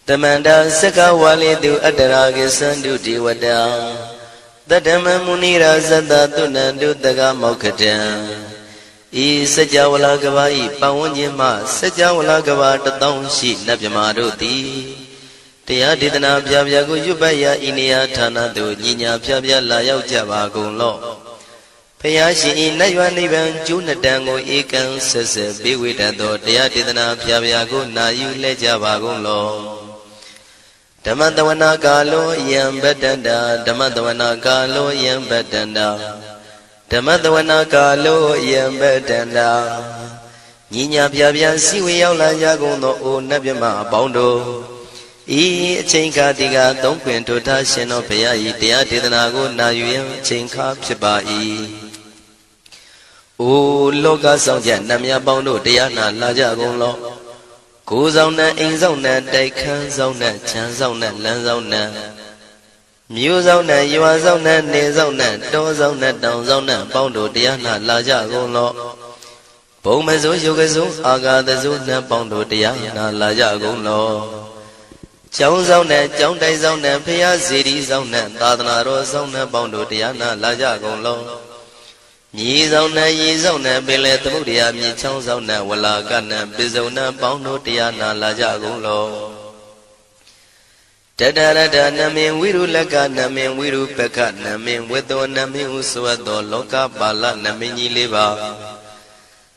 Tamanda Saka Wali do Adaragi Sandu Diwada Tadama Munira Zada Tunandu Daga Mokatan E Sajawala Gavai Pawanyama Sajawala Gava Tatong Shi Nabyamaroti Tia Didana Pyago Yubaya Inia Tana do Nina Pyabya Layao Java Golo Payashi Nayanivan Junadango Ekan Sese Biwidado Tia Didana Pyago Nayu Lejava Golo Damadavana Galo Yam Bedanda Damadavana Galo Yam Bedanda Damadavana Galo Yam Bedanda Nina Pyabya Siwi Yaula Yagono O Nabyama Bondo E Chinka Diga Don't Quint to Tashino Payai Tia Didanago Nayu Chinka Pibai O Loga Sonja Namya Bondo Diana Lajagon Kuzona Inzona Daikan Zona Chanzona Lanzona Muzona Yuazona Nezona Dozona Downzona Bondo Diana Lajagon Bomazo Yogazo Aga the Zona Bondo Diana Lajagon Chongzona Chongdaizona Pia Ziri Zona Tadana Rosona Bondo Diana Lajagon Yizona Yizona Bele Tamudia Michonzona Walagana Bizona Bondo Diana Lajagulo Tadada Namin Wiru Laga Namin Wiru Peka Namin Wedo Namin Uswado Loka Bala Namini Liva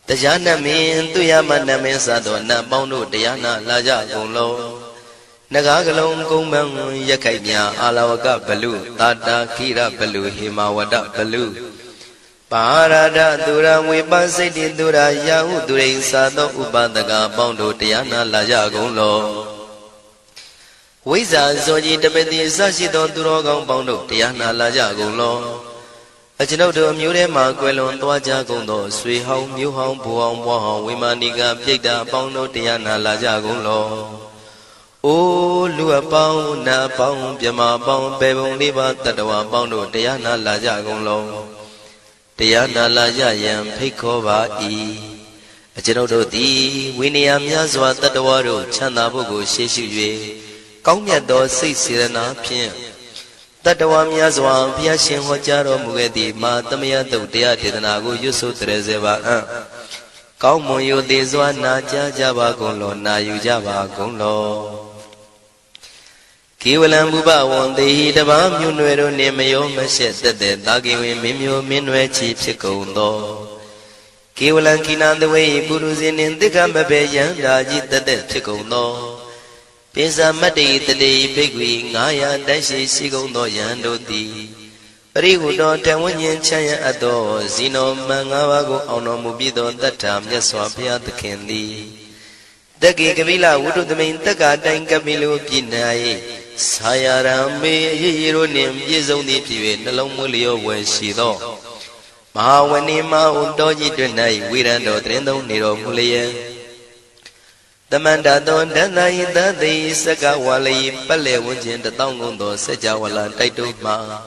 Tajana Min Tuyama Namin Sadona Bondo Diana Lajagulo Nagagalong Gumang Yakanya Alawaka Balu Tata Kira Balu Himawada Balu Parada Dura Wipasiti Dura Yahu Durain Sado Ubadaga Bondo Diana Lajagulo Wiza Zoji Tabeti Sashito Durogang Bondo Diana Lajagulo Achinodo Murema Quelon Tuajagundo Sui Hong Mu Hong Puong Wahong Wimaniga Pita Bondo Diana Lajagulo O Lua Pong Na Pong Pyama Pong Pebong Liba Tatawa Bondo Diana Lajagulo Diana Lajayan Pikova E. A general D. Winniam Yazwa Tatawaru Chanabugu Sheshu Kongyato 6 Pien Tatawam Yazwa Piashin Hojaro Mugedi Matamia Dia Didanago Yusu Trezeva Kaumoyo de Zwana Java Golo Nayu Java Golo Kiwalam Buba one day the Bam Yunuero Nemayo Mashet the Dagi Mimio Minwe Chief Chikondo Kiwalan Kinan the way Buruzin in the Gambabe Yandaji the Chikondo Pisa Mati the day Big Wing Aya Dashi Sigondo Yando di Rihudo Tawanyan Chaya Ado Zino Mangawago Ono Mubido that time Yaswapia the Candy Dagi Gavila Wudu the main Taga Dang Gabilu Pinai Sayarame Yironim Yizoni Pive Nalomulio when she do Mahawanima Undoji Dunai Wirando Trendo Niro Mulia The Mandadon Danai the day Saka Wali Pale Wujin the Tongundo Sajawala Taituma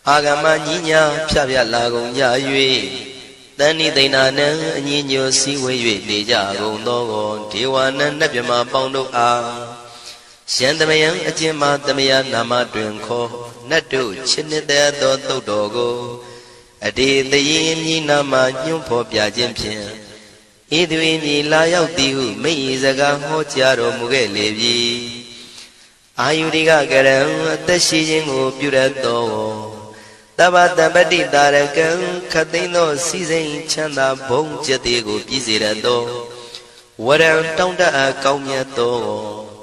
Agama Nina Pavia Lago Yayue Dani Dinana Nino Siwe Dejago Nogo Tiwana Napima Bondo A Shandamayan Ajima Damaya Nama Drinko Nadu Chinida Dogo Adi the Yin Nama Yumpo Piajimpian Idwini Layao Diu Me Zaga Hotiaro Mugelevi Ayudiga Garam Tashijingo Purato Tabata Badi Darakan Katino Season Chanda Bong Jatigo Pizirado Waran Tonda Kaumiato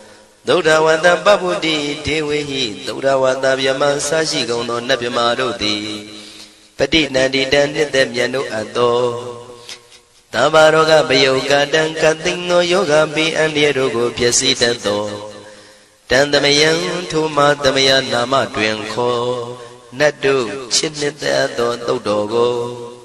Dodawanda Babudi Dewi Dodawanda Yama Sashi Gono Nabimarodi Padi Nadi Dandit them Yano Ado Tabaroga Bayoga Dankatino Yoga Bi and Yerogo Piasi Tanto Tandamayan Tuma Damaya Nama Dwenko Nadu Chinita Dodogo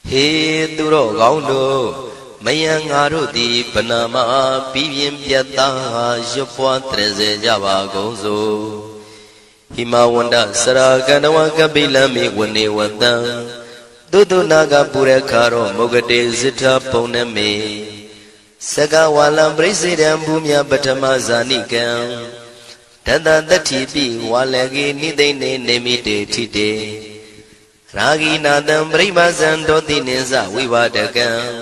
He Duro Gaundo Mayang Arudi Panama Pivim Piata Jopua Treze Java Gozo Himawanda Saraganawa Kabila Mi Wani Wanda Dudu Naga Purekaro Mogade Zita Poneme Saka walam president bumya patama zanikam Tata tatipi walagi nidene nemite tite Ragi nadam brahmazan doti ninsa vivadakam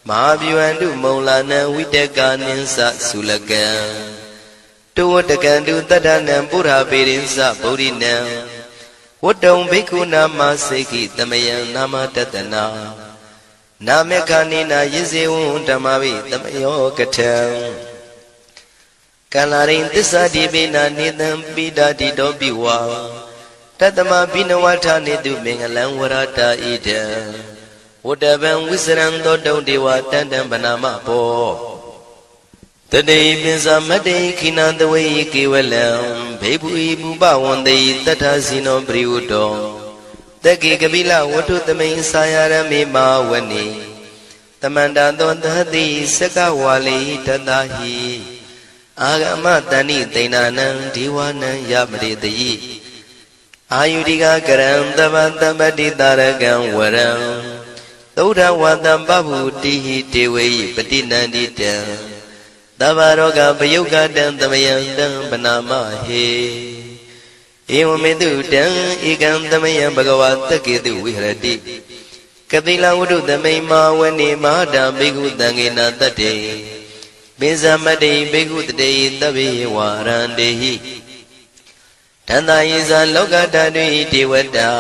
Mahabhyuandu maulana vitaka ninsa sulakam Tuwatakandu tadanam pura pirinsa bodhinam Wadam bhikkhu nama seki tamayam nama tatana Namekanina yizewun dhammavi tamayo katam Kalarin tissa dibina nidam pidadi dobiwa Tatama binawata nidu mengalam warata idam Wadavam wisram dodam dewa tandam banama po Tadei pinsa madei kinandawai kevalam Bhebu ibu bawandai tata sino priudo Taki kabila watu tamay sayarami mawani Tamanda dondhati saka wali tatahi Agama tani tainanang diwanang yamritayi Ayudika karam tabantamati tarakam waram Tauda watam babu tihi tewayi patinandita Tabaroka payukatam tamayandam panamahe Ewamedu dang ikam tamayam bhagavata ketu vihrati Kapila udu tamay mawani mahadam bhikkhu tangena tate Binsamade bhikkhu tate tabi warandehi Tanda yisa lokatadvi devata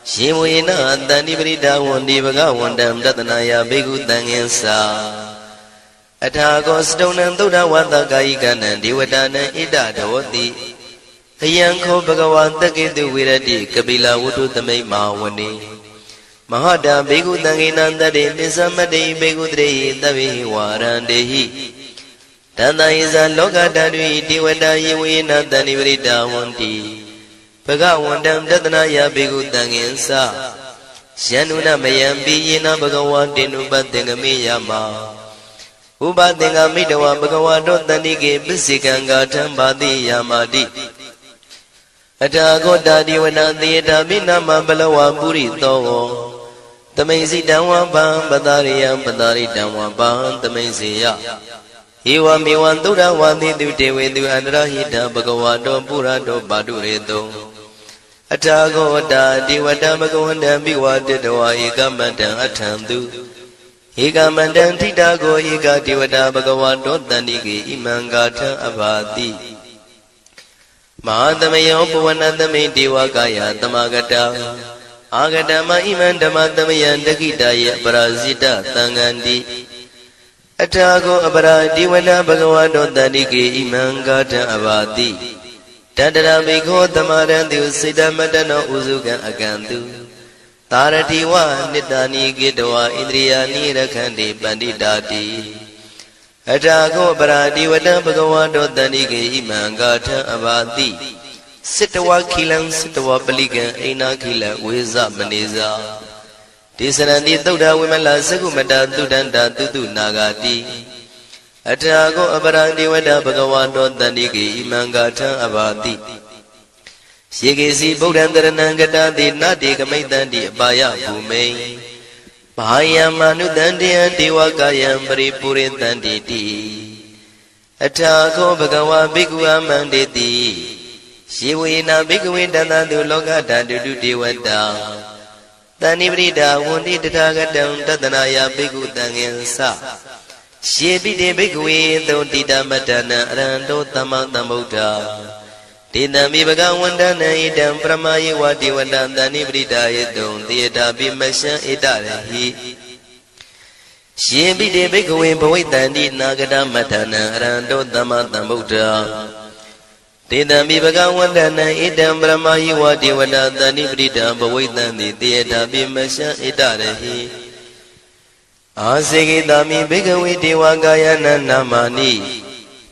Shivuyena tandiprita wandi bhagavandam tatanaya bhikkhu tangensa Athago stonam tuda vata kayikanam devatanam ida dhoti Ayanko bhagavan taketu virati kapila wudu tamay mawani Mahada bhikkhu tanginandade nisamade bhikkhu trehi tabi warandehi Tanda isa lokatadvi devata yivuyena tanivrita wanti Bhagavandam tatanaya bhikkhu tangensa Syanuna mayampi yena bhagavan tenupattengami yama Upattengami dawa bhagavato tanike pisikanga thambati yamati Athago divana theta binama balawa puri togo Tamaisi damwa bam padariyam padaridamwa bam tamaisiya Ewa mewan tura wandi dutewe du andrahita bhagavato purato padureto Athago divata bhagavandam bhivatadawa ekamantam athamtu Ekamantam thitago eka divata bhagavato tanike imangatha abhati Mahadamayo Puvanadame Devakaya Tamagata Agadama Iman Dhamadamayan Dakitaya Parasita Tangandi Athago Abara Divana Bhagavado Tanike Iman Gata Abati Tadara Bhikho Tamarandu Siddhamatano Uzukan Akantu Taratiwa Nitani Gitawa Indriyani Rakhandi Panditati Athago Paradivata Bhagavato Tanike Imangata Abati Sitawa Kilang Sitawa Palikan Aina Kila Weza Maneza Tisarandi Tauda Wimala Sagumata Tudanda Tutu Nagati Athago Paradivata Bhagavato Tanike Imangata Abati Shigesi Bodhandaranangata Di Nadi Kamaitandi Abaya Bhumei Mahayamanu Dandiyan Devakayam Paripurintanditi Athago Bhagava Bhikkhu Amanditi Shivuyena Bhikkhu Danadu Lokatadu Devata Tanivrita Wundi Tathagatam Tatanaya Bhikkhu Tangensa Shivite Bhikkhu Totita Matana Arando Tamatambuddha Tidami Bhagavandana idam Brahmayi Vadivata Tanivrita Yedum Theta Bimasha Idarahi Shivite Bhikkhu Bhavitandi Nagada Matana Arando Tamatambuddha Tidami Bhagavandana idam Brahmayi Vadivata Tanivrita Bhavitandi Theta Bimasha Idarahi Asigitami Bhikkhu Devakayana Namani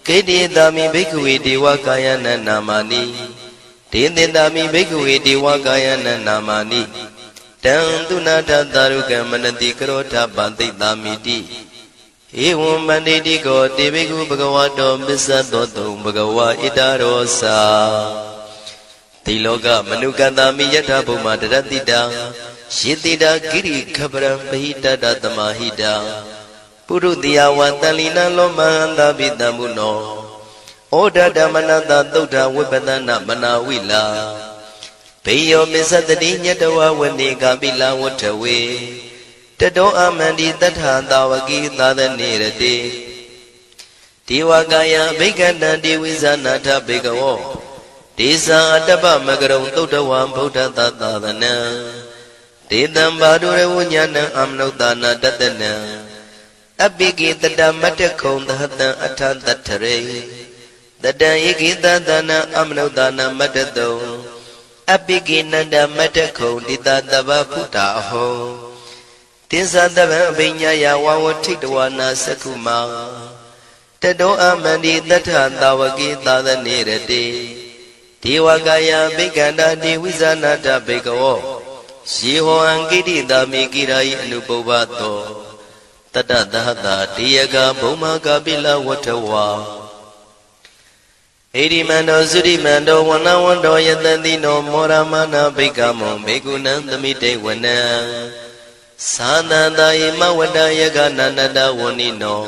Kedi dami bhikkhu devakayana namani Tindindami bhikkhu devakayana namani Tandunata daruka manati karota banti damiti Evam banditi ko te bhikkhu bhagavato missadoto bhagava itarosa Tiloka manukandami yatha bhuma daratita Shitita kiri khabram pahita datamahita ပုရုတိယဝတန်လီနံလောမဟန္တာပိတံမုနောဩဒဓမ္မနတသုဒ္ဓဝိပဒနာမနာဝိလာဘေယောမစ္စတတိညတဝဝနေကပိလဝထဝေတတောအမန္တိတထသာဝကိသာသနေရတိဒေဝကာယဘိက္ခန္တံဒေဝိဇာနာထဘေကဝောဒေဇာအတ္တပမကရုံသုဒ္ဓဝံဗုဒ္ဓသာသနံဒေတံဘာဒုရဝဉ္ဇနံအမနုဿာနာတတနံအပိကိတတမတ္တခုံသဟတံအထတထရေတတံဧကိတသနံအမနုဿာနာမတ္တတုံအပိကိနန္ဒမတ္တခုံတိတတဗ္ဗဖုတာအဟောတိသတဗံအဘိညာယဝဝထိတဝနာသက္ခုမာတတောအမန္တိတထသာဝကိသာသနေရတိဒေဝကာယဘိက္ခန္တာဒေဝိဇာနာတဘေကဝောယေဟောအံကိတိတာမိကိရာယိအနုပုဗ္ဗတောတတသဟတာတေယကဘုံမာကပိလဝထဝါဣရိမန္တောသုရိမန္တောဝနဝန္တောယတတိနောမောရမနာဘိက္ခမောဘေကုဏံသမိတေဝနံသာသန္တာယမဝတ္တယကနန္တဝနိနော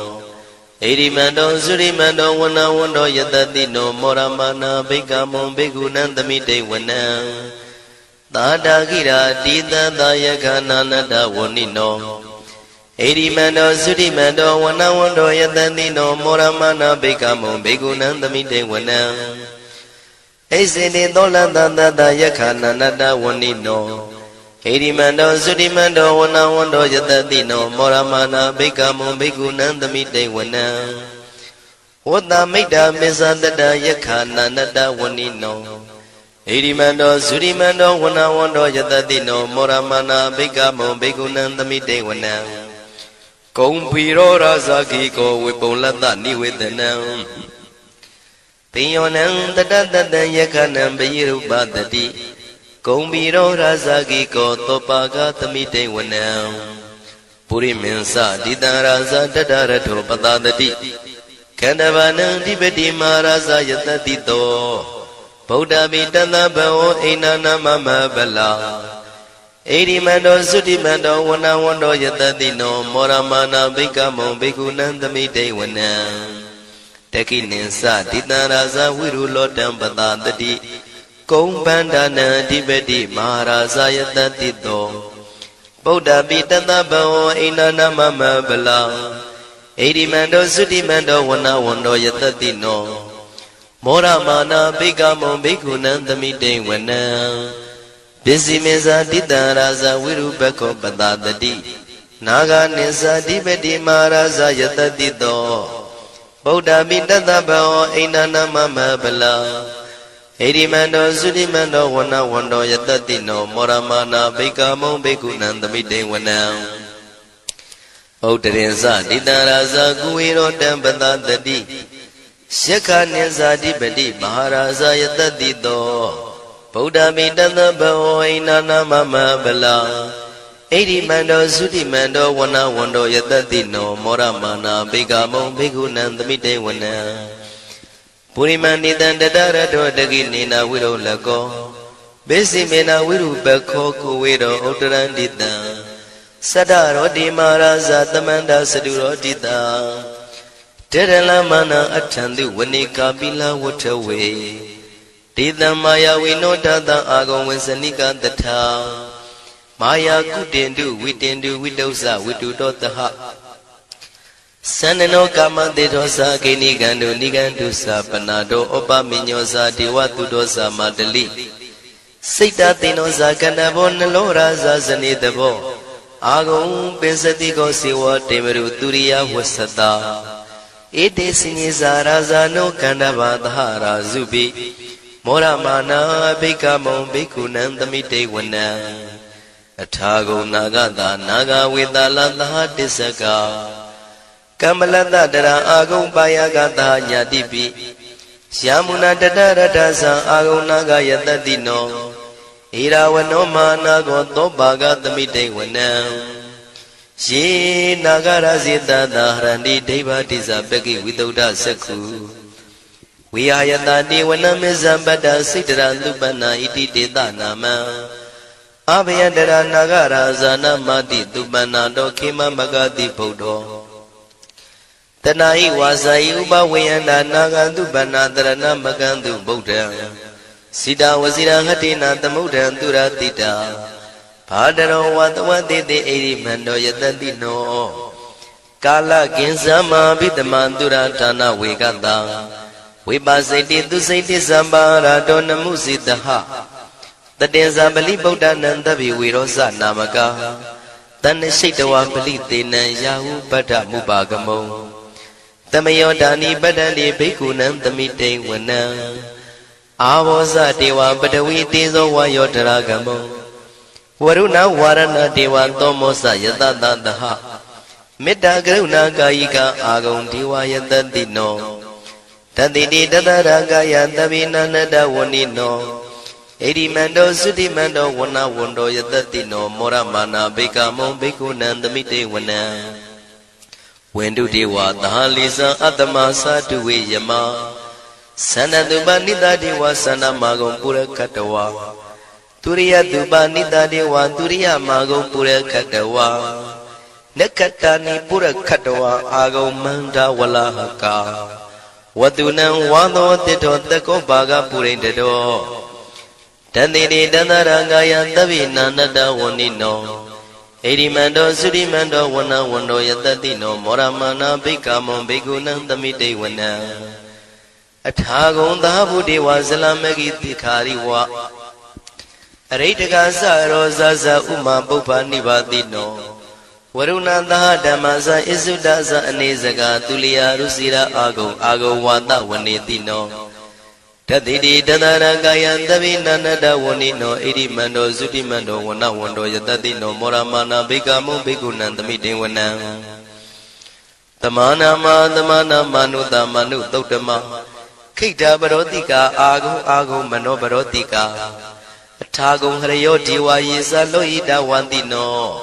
ဣရိမန္တောသုရိမန္တောဝနဝန္တောယတတိနောမောရမနာဘိက္ခမောဘေကုဏံသမိတေဝနံသာတာကိရာတိတသာယကနန္တဝနိနောဣရိမန္တောသုရိမန္တောဝနဝန္တောယတတိနောမောရမနာဘိက္ခမောဘေကုဏံသမိတေဝနံဣစေတိသောလတတတယခနန္တဝနိနောဣရိမန္တောသုရိမန္တောဝနဝန္တောယတတိနောမောရမနာဘိက္ခမောဘေကုဏံသမိတေဝနံဝတ္တမိတ္တမေဇတတယခနန္တဝနိနောဣရိမန္တောသုရိမန္တောဝနဝန္တောယတတိနောမောရမနာဘိက္ခမောဘေကုဏံသမိတေဝနံကုံဖီရောရာဇာကိကောဝေပုံလတ္တနိဝေဒနံပိယောနံတတတတံယခနံပယိရုပတတိကုံဖီရောရာဇာကိကောသောပါကသမိတေဝနံပုရိမင်းစတိတံရာဇာတတရထောပတတတိခန္ဓဗာနံဓိပတိမာရာဇာယတတိတောဗုဒ္ဓပိတသဗ္ဗဝဣန္ဒနာမမဗလာဣရိမန္တောသုတိမန္တောဝနဝန္တောယတတိနောမောရမနာဘိက္ခမောဘေကုဏံသမိတေဝနံတခိနိသတိတံရာဇဝိရုလောတံပတတတိကုံဗန္ဒနံအဓိပတိမဟာရာဇယတတိတောဗုဒ္ဓပိတသဗ္ဗဝဣန္ဒနာမမဗလာဣရိမန္တောသုတိမန္တောဝနဝန္တောယတတိနောမောရမနာဘိက္ခမောဘေကုဏံသမိတေဝနံပစ္စည်းမေဇာတိတံရာဇဝိရုပခောပတတတိနာဂာနိသဓိပတိမဟာရာဇယတတိတောဗုဒ္ဓပိတသဗ္ဗဝဣန္ဒနာမမဗလာဣရိမန္တောသုတိမန္တောဝနဝန္တောယတတိနောမောရမနာဘိက္ခမောဘေကုဏံသမိတေဝနံဥဒ္ဒရင်သတိတံရာဇကုဝေရောတံပတတတိယခနိသဓိပတိမဟာရာဇယတတိတောဗုဒ္ဓမိတသဗ္ဗဝဣန္ဒနာမမဗလာဣရိမန္တောသုတိမန္တောဝနဝန္တောယတတိနောမောရမနာဘိက္ခမောဘေကုဏံသမိတေဝနံပုရိမန္တိတံတတရတောတကိနေနာဝိရုလကောဘေစီမေနာဝိရုပခောကုဝေရောဥတ္တရန္တိတံသတ္တရောတိမာရာဇသမန္တသတုရောတိတံတေရလမနာအထံတုဝနေကာပိလဝထဝေဒေတံမာယဝိနောတတံအာဂုံဝေစနိကတထာမာယာကုတင်တုဝိတင်တုဝိတုဇဝိတုတောတဟသန္နနောကာမတေသောသာဂိနိကံတုနိကံတုသာပနာတောဩပမိညောသာဒေဝတုတောသာမတလိစိတ်တသိနောသာကန္နဘောနလောရာဇာဇနေတဘောအာဂုံပင်စတိကောစေဝတေမရုသူရိယဝဆတာဧတေစိနိဇာရာဇာနောကန္တဘာသဟရာဇုပိမောရမနာဘိက္ခမောဘေကုဏံသမိတေဝနံအထာဂုံနာဂတာနာဂဝေတလသဟတစ္စကကမ္မလတတရအာဂုံပါယကတာညာတိပိယာမုနာတတရတသံအာဂုံနာဂယတတိနောဣရာဝနောမာနာကောသောဘာဂသမိတေဝနံယေနာဂရဇိတသာဟရန္တိဒိဗ္ဗတိဇပကိဝိတုဒ္ဓသက္ခုဝိဟာယတတိဝနမေဇံပတ္တစိတ္တရသုပနာဣတိတေတနာမံအဘယတရနာဂရာဇာနမတိသုပနာတောခေမမဂတိဗုဒ္ဓော Tanai wasai upa wayanda nagantu banadharana magantu Buddha Sita wasira hatina tamudan turatita Padaro watawatite eri mando yatadino Kala kinsama bitamantura tana wegata Vipasiti tusiti sambara dona musitaha Tatensa bali Buddha nandavi virosa namaka Tanashitawa bali tena yahu pada mubagamo Tamayodani badani bhikkhunan tamite wana Avosa dewa badavi tezo vayodaragamo Varuna varana dewa tomosa yatadadaha Metta karuna kayika agam dewa yatadino Taditi tadaragaya tavinanada vanino Edimando sudimando wana wando yatadino Moramana bhikamo bhikkhunan tamite wana Wendu dewa tahalisa atama satuwe yama Sanatuba nita dewa sanamagam pura katawa Turiya tuba nita dewa turiya magam pura katawa Nakatani pura katawa agam manda walahaka Watunam wado tito tako baga purindado Tandini danarangaya tabina nada wanino Edimando sudimando wana wando yatadino Moramana bhikamo bhikkhunan tamite wana Athagon dhavu dewa salamagi tikhari wa Aritaka saro sasa uma bhupa nivadino Varuna daha dhammasa isudasa anesaka tuliya rusira ago wata vanetino Taditi tadaragaya tavinanada vanino Edimando sudimando wana wando yatadino Moramana bhikamo bhikkhunan tamite wana Tamana manuta manu tautama Kita barotika ago mano barotika Athagum harayo diwa yisa loida wandino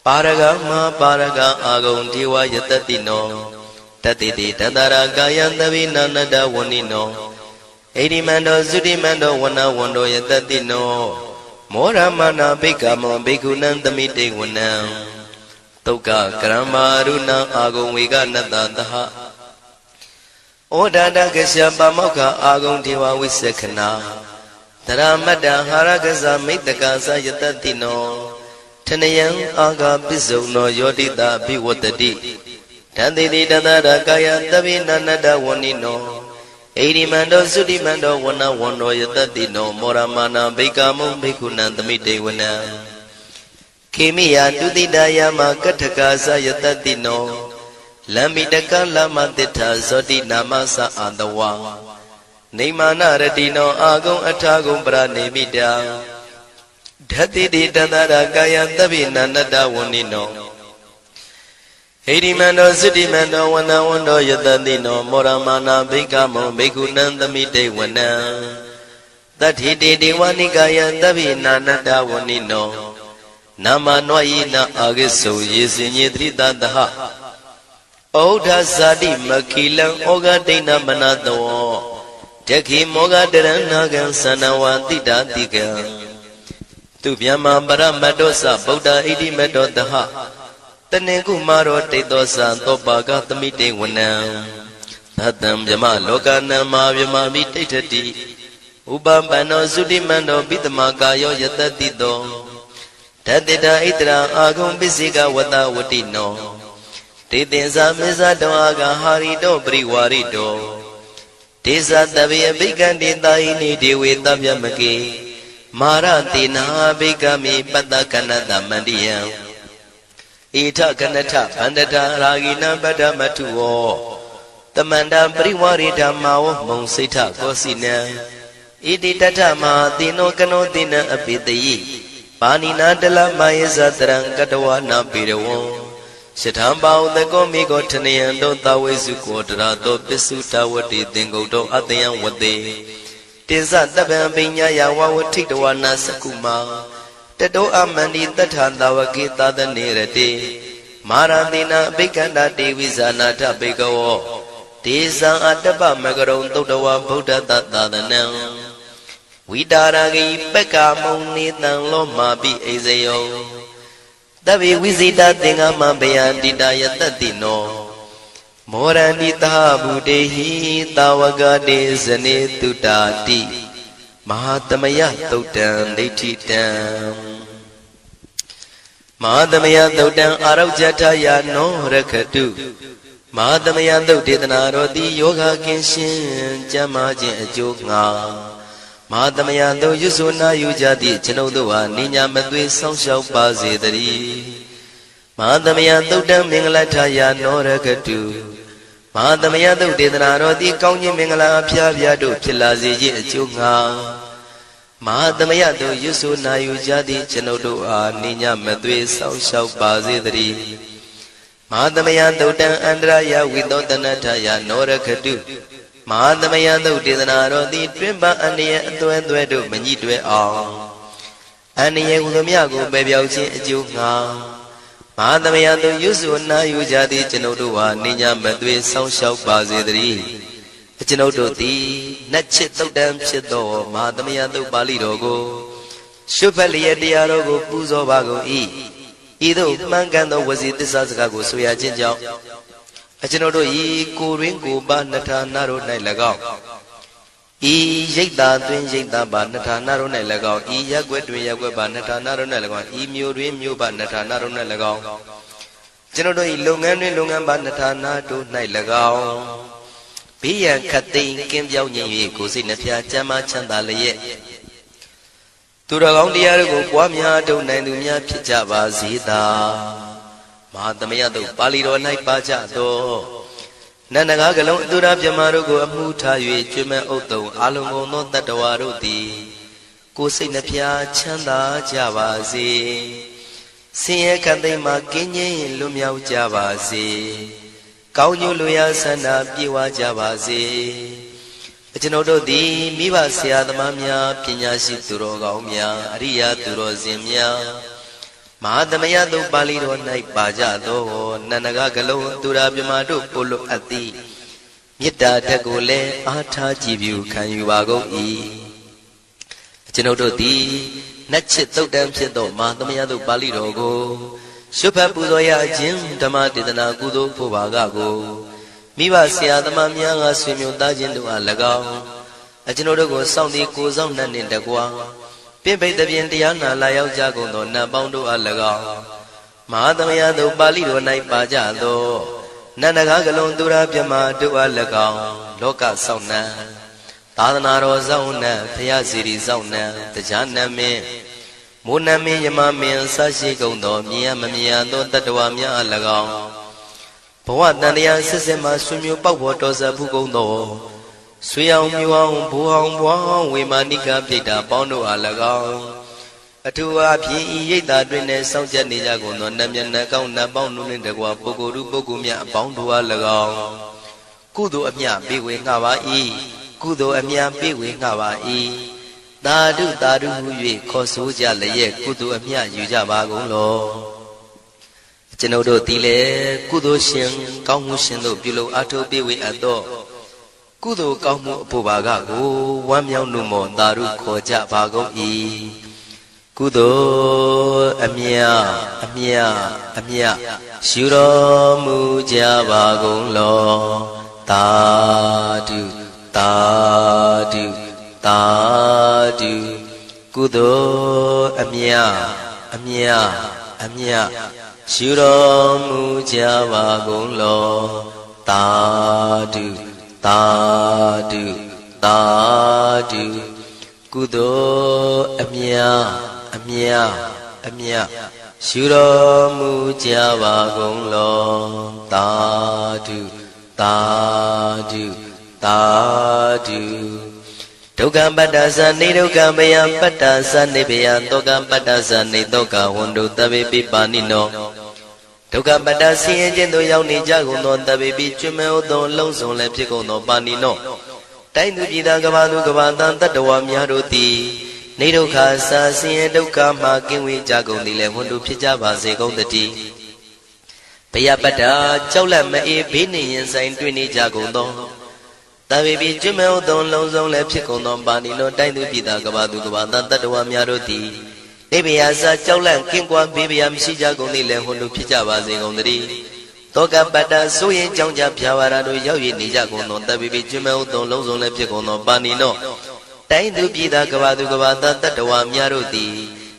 Paraga agum diwa yatadino Tatiti tadaragaya tavinanada vanino Edimando sudimando wana wando yatadino Moramana bhikamo bhikkhunan tamite wana Tuka kramaruna agum viganatataha Odada kasyapa mokha agum dewa visakhana Taramada harakasa mittakasa yatadino Tanayam aga pisauno yodita bhivatati Tanditi tadaragaya tavinanada vanino Edimando sudimando wana wando yatadino Moramana bhikamo bhikkhunan tamite wana Kemiya dudidaya makathakasa yatadino Lamitaka lama titha zoti namasa andawa Nimana radino agum athagum pranimita Dhatiti tadaragaya tavinanada vanino Edimando sudimando wana wando yatadino Moramana bhikamo bhikkhunan tamite wana Tathiti dewanikaya tavinanada vanino Nama noyina agiso yesinyidritadaha Oda zadi makilang oga dina manado Jaki moga deranagan sanawati datika Tubhyama paramadosa Buddha idi medodaha Taneku maro tedosa topaga tamite wana Tatam yama lokana ma vyama vititati Ubambano sudimando bitamakayo yatatito Tatita itra agum bisika wata watino Titinsa misa doaga harito priwarito Tisa tabiya bhikandi taini dewe tabyamaki Maratina bhikami patakanata mandiya Ita kanata pandata ragina padamatuo Tamanda priwarita mao monsita kosina Iti tatama tino kano tina apitayi Panina dala maya satarang katawa na pirawo Shithambao thako miko tanayando tawesu kodrato pisu tawati tingoto atayang wate Tisa taban pinya yawa watiktawa na sakuma Tato amandi tathandawaki tadanirate Maradina bhikanda devisana tapikawo Tisa atapa magarong totawa buddha tatadanang Vidaragi pekamong nitang lomabi ezeyo Tabi visita tinga mabaya didaya tatino မောရဏိတာဗုတေဟိတာဝကတေဇနေတုတာတိမဟာသမယသုတ်တံဒိဋ္ဌိတံမဟာသမယသုတ်တံအာရောဇထယာနောရခတုမဟာသမယသုတ်ဒေသနာတော်သည်ယောဂကင်းရှင်းကျမ်းမာခြင်းအကျိုးငှာမဟာသမယသုတ်ရွတ်ဆိုနာယူကြသည့်ကျွန်ုပ်တို့ဟာနိညာမသွေဆောင်းလျှောက်ပါစေတည်းမဟာသမယသုတ်တံမင်္ဂလထယာနောရခတုမဟာသမယသုတ်ဒေသနာတော်သည်ကောင်းခြင်းမင်္ဂလာအဖျားဖျားတို့ဖြစ်လာစေခြင်းအကျိုးငှာမဟာသမယသုတ်ရွတ်ဆိုနာယူကြသည့်ကျွန်ုပ်တို့အားနိညာမသွေဆောင်းလျှောက်ပါစေတည်းမဟာသမယသုတ်တံအန္တရာယဝိသောတနထယာနောရခတုမဟာသမယသုတ်ဒေသနာတော်သည်တွင်ပအန္တရာယ်အသွဲသွဲတို့မညှိတွဲအောင်အန္တရာယ်ဟူသည်များကိုပယ်ပြောက်ခြင်းအကျိုးငှာမဟာသမယသုတ်ရွတ်ဆိုနာယူကြသည့်ကျွန်ုပ်တို့ဟာနိညာမသွေဆောင်းလျှောက်ပါစေတည်းကျွန်ုပ်တို့သည်နတ်ချစ်သုတ်တံဖြစ်သောမဟာသမယသုတ်ပါဠိတော်ကိုရှုဖတ်လျက်တရားတော်ကိုပူဇော်ပါကုန်၏ဤသို့မှန်ကန်သောဝစီသစ္စာစကားကိုဆိုရခြင်းကြောင့်ကျွန်ုပ်တို့ဤကိုရင်းကိုပါနှထာနာတို့၌၎င်းဤရိတ်တာတွင်ရိတ်တာပါနှထာနာတို့၌၎င်းဤရက်ွက်တွင်ရက်ွက်ပါနှထာနာတို့၌၎င်းဤမြို့တွင်မြို့ပါနှထာနာတို့၌၎င်းကျွန်ုပ်တို့ဤလုပ်ငန်းတွင်လုပ်ငန်းပါနှထာနာတို့၌၎င်းဘေးရန်ခတ်သိမ်းကင်းပြောင်းခြင်း၍ကိုယ်စိတ်နှဖျားချမ်းသာချမ်းသာလျက်သူတော်ကောင်းတရားတို့ကိုပွားများထုတ်နိုင်သူများဖြစ်ကြပါစေသာမဟာသမယသုတ်ပါဠိတော်၌ပါကြသောနန္ဒကားကလုံးအတုရပြမတို့ကိုအမှုထား၍ကျွမ်းမဲ့ဥတုံအာလုံကုန်သောတတ္တဝါတို့သည်ကိုယ်စိတ်နှဖျားချမ်းသာကြပါစေဆင်းရဲခတ်သိမ်းမှကင်းငြိမ်းလွတ်မြောက်ကြပါစေကောင်းကျိုးလိုရာဆန္ဒပြေဝကြပါစေကျွန်ုပ်တို့သည်မိဘဆရာသမားများပညာရှိသူတော်ကောင်းများအရိယာသူတော်စင်များမဟာသမယသုတ်ပါဠိတော်၌ပါကြသောနန္ဒကကလုံးသူရာပြမတို့ပို့လို့အပ်သည်မေတ္တာဓာတ်ကိုလည်းအားထားကြည်ပြုခံယူပါကုန်၏ကျွန်ုပ်တို့သည်နတ်ချစ်သုတ်တံဖြစ်သောမဟာသမယသုတ်ပါဠိတော်ကိုရှုဖတ်ပူဇော်ရခြင်းဓမ္မဒေသနာကုသိုလ်ဖို့ပါကကိုမိဘဆရာသမားများကဆွေမျိုးသားချင်းတို့အား၎င်းကျွန်ုပ်တို့ကိုစောင့်တည်ကိုဆောင်နှံ့နှင့်တကွာပြင့်ပိတ်သဖြင့်တရားနာလာရောက်ကြကုန်သောနတ်ပေါင်းတို့အား၎င်းမဟာသမယသုတ်ပါဠိတော်၌ပါကြသောနန္ဒကားကလုံးသူရာပြမတို့အား၎င်းလောကဆောင်နှံသာသနာတော်ဆောင်နှံဘုရားစီရီဆောင်နှံတရားနမင်းမိုးနမင်းယမမင်းဆရှိကုန်သောမြင်ရမမြင်ရသောတတ္တဝါများအား၎င်းဘဝတန်တရားစစ်စစ်မှဆွေမျိုးပေါက်ဖို့တော်စပ်ဘူးကုန်သောဆွေအောင်မျိုးအောင်ဘူအောင်ဘွားအောင်ဝေမာနိကပြိတ္တာပေါင်းတို့အား၎င်းအထူးအားဖြင့်ဤရိတ်တာတွင်နဲ့စောင့်ကြနေကြကုန်သောနတ်မြတ်နတ်ကောင်းနတ်ပေါင်းတို့နှင့်တကွာပုဂ္ဂိုလ်တို့ပုဂ္ဂိုလ်များအပေါင်းတို့အား၎င်းကုသိုလ်အမြပေးဝေငှပါ၏ကုသိုလ်အမြပေးဝေငှပါ၏သာဓုသာဓုဟု၍ခေါ်ဆိုကြလျက်ကုသိုလ်အမြယူကြပါကုန်လောကျွန်ုပ်တို့သည်လည်းကုသိုလ်ရှင်ကောင်းမှုရှင်တို့ပြုလုပ်အားထုတ်ပေးဝေအပ်သောကုသိုလ်ကောင်းမှုအဖို့ပါကကိုဝမ်းမြောက်နှုမောသာဓုခေါ်ကြပါကုန်၏ကုသိုလ်အမြအမြအမြရှုတော်မူကြပါကုန်လောသာဓုသာဓုသာဓုကုသိုလ်အမြအမြအမြရှုတော်မူကြပါကုန်လောသာဓုသာဓုသာဓုကုသိုလ်အမြအမြအမြရှုတော်မူကြပါကုန်လောသာဓုသာဓုသာဓုဒုက္ခပတ္တသနေဒုက္ခမယပတ္တသနေဘယတောကပတ္တသနေတောကဝန္တုတဗေပိပါဏိနောဒုက္ခပတ္တဆင်းရဲခြင်းသို့ရောက်နေကြကုန်သောတဗေပိကျွမ်းမဲ့သောလုံးစုံလည်းဖြစ်ကုန်သောပါဏိနောတိုင်းသူပြည်သားကဘာသူကဘာတန်တတ္တဝါများတို့သည်နေဒုက္ခစာဆင်းရဲဒုက္ခမှကင်းဝေးကြကုန်သည်လည်းဝန္တုဖြစ်ကြပါစေကုန်တည်းဘယပတ္တကြောက်လန့်မအေးဘေးနေရင်ဆိုင်တွေ့နေကြကုန်သောတဗေပိကျွမ်းမဲ့သောလုံးစုံလည်းဖြစ်ကုန်သောပါဏိနောတိုင်းသူပြည်သားကဘာသူကဘာတန်တတ္တဝါများတို့သည်နေဘယစာကြောက်လန့်ကင်းကွာဘေးဘယမရှိကြကုန်သည်လည်းဝန္တုဖြစ်ကြပါစေကုန်တည်း တောကပတ္တဆိုရင်ကြောင့်ကြဖြာဝါရတို့ရောက်ရနေကြကုန်သောတပိပိကျွမဲဥသောလုံးစုံလည်းဖြစ်ကုန်သောပါဏိနောတိုင်းသူပြည်သားကဘာသူကဘာသားတတ္တဝါများတို့သည်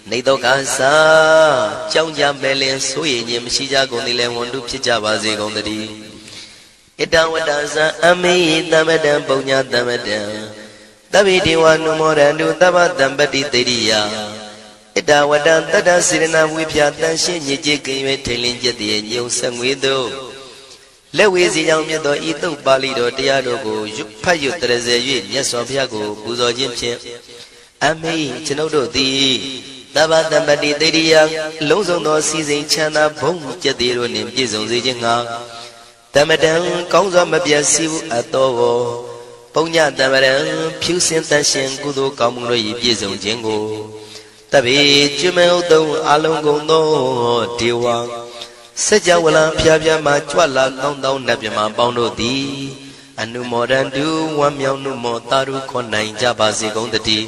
နေတော့ကစားကြောင့်ကြမဲ့လင်ဆိုရင်ခြင်းမရှိကြကုန်သည်လည်းဝန်တုဖြစ်ကြပါစေကုန်သတည်းဣတဝတ္တဇံအမေတမတံပုံညာတမတံတပိတိဝနုမောရန္တုသဗ္ဗတံပတိတေရိယဣတဝတ္တတတ္တစေရနာဝိဖြာတန်ရှင်းညစ်ကြေးကင်၍ထိန်လင်းကျက်တည်းညုံဆက်ငွေသို့လက်ဝေစီကြောင့်မြတ်သောဤသုတ်ပါဠိတော်တရားတို့ကိုဖတ်ရွတ်တရစေ၍မြတ်စွာဘုရားကိုပူဇော်ခြင်းဖြင့်အမေကျွန်ုပ်တို့သည်သဗ္ဗတံပတိတေရိယလုံးစုံသောစီစဉ်ချမ်းသာဘုံကျက်တည်းတို့နှင့်ပြည့်စုံစေခြင်းငှာတမတံကောင်းစွာမပြတ်စီဘူးအတော်ကိုပုံညတမရံဖြူစင်တန်ရှင်ကုသိုလ်ကောင်းမှုတို့၏ပြည့်စုံခြင်းကိုတပိကျွမဲဥတုံအလုံးကုန်သောဒေဝစัจ java လံဖျားဖျားမှကြွလာကောင်းသောနတ်မြမပေါင်းတို့သည်အနုမောဒန္တုဝမ်းမြောက်နှုမောတာရုခွန်နိုင်ကြပါစေကုန်တည်း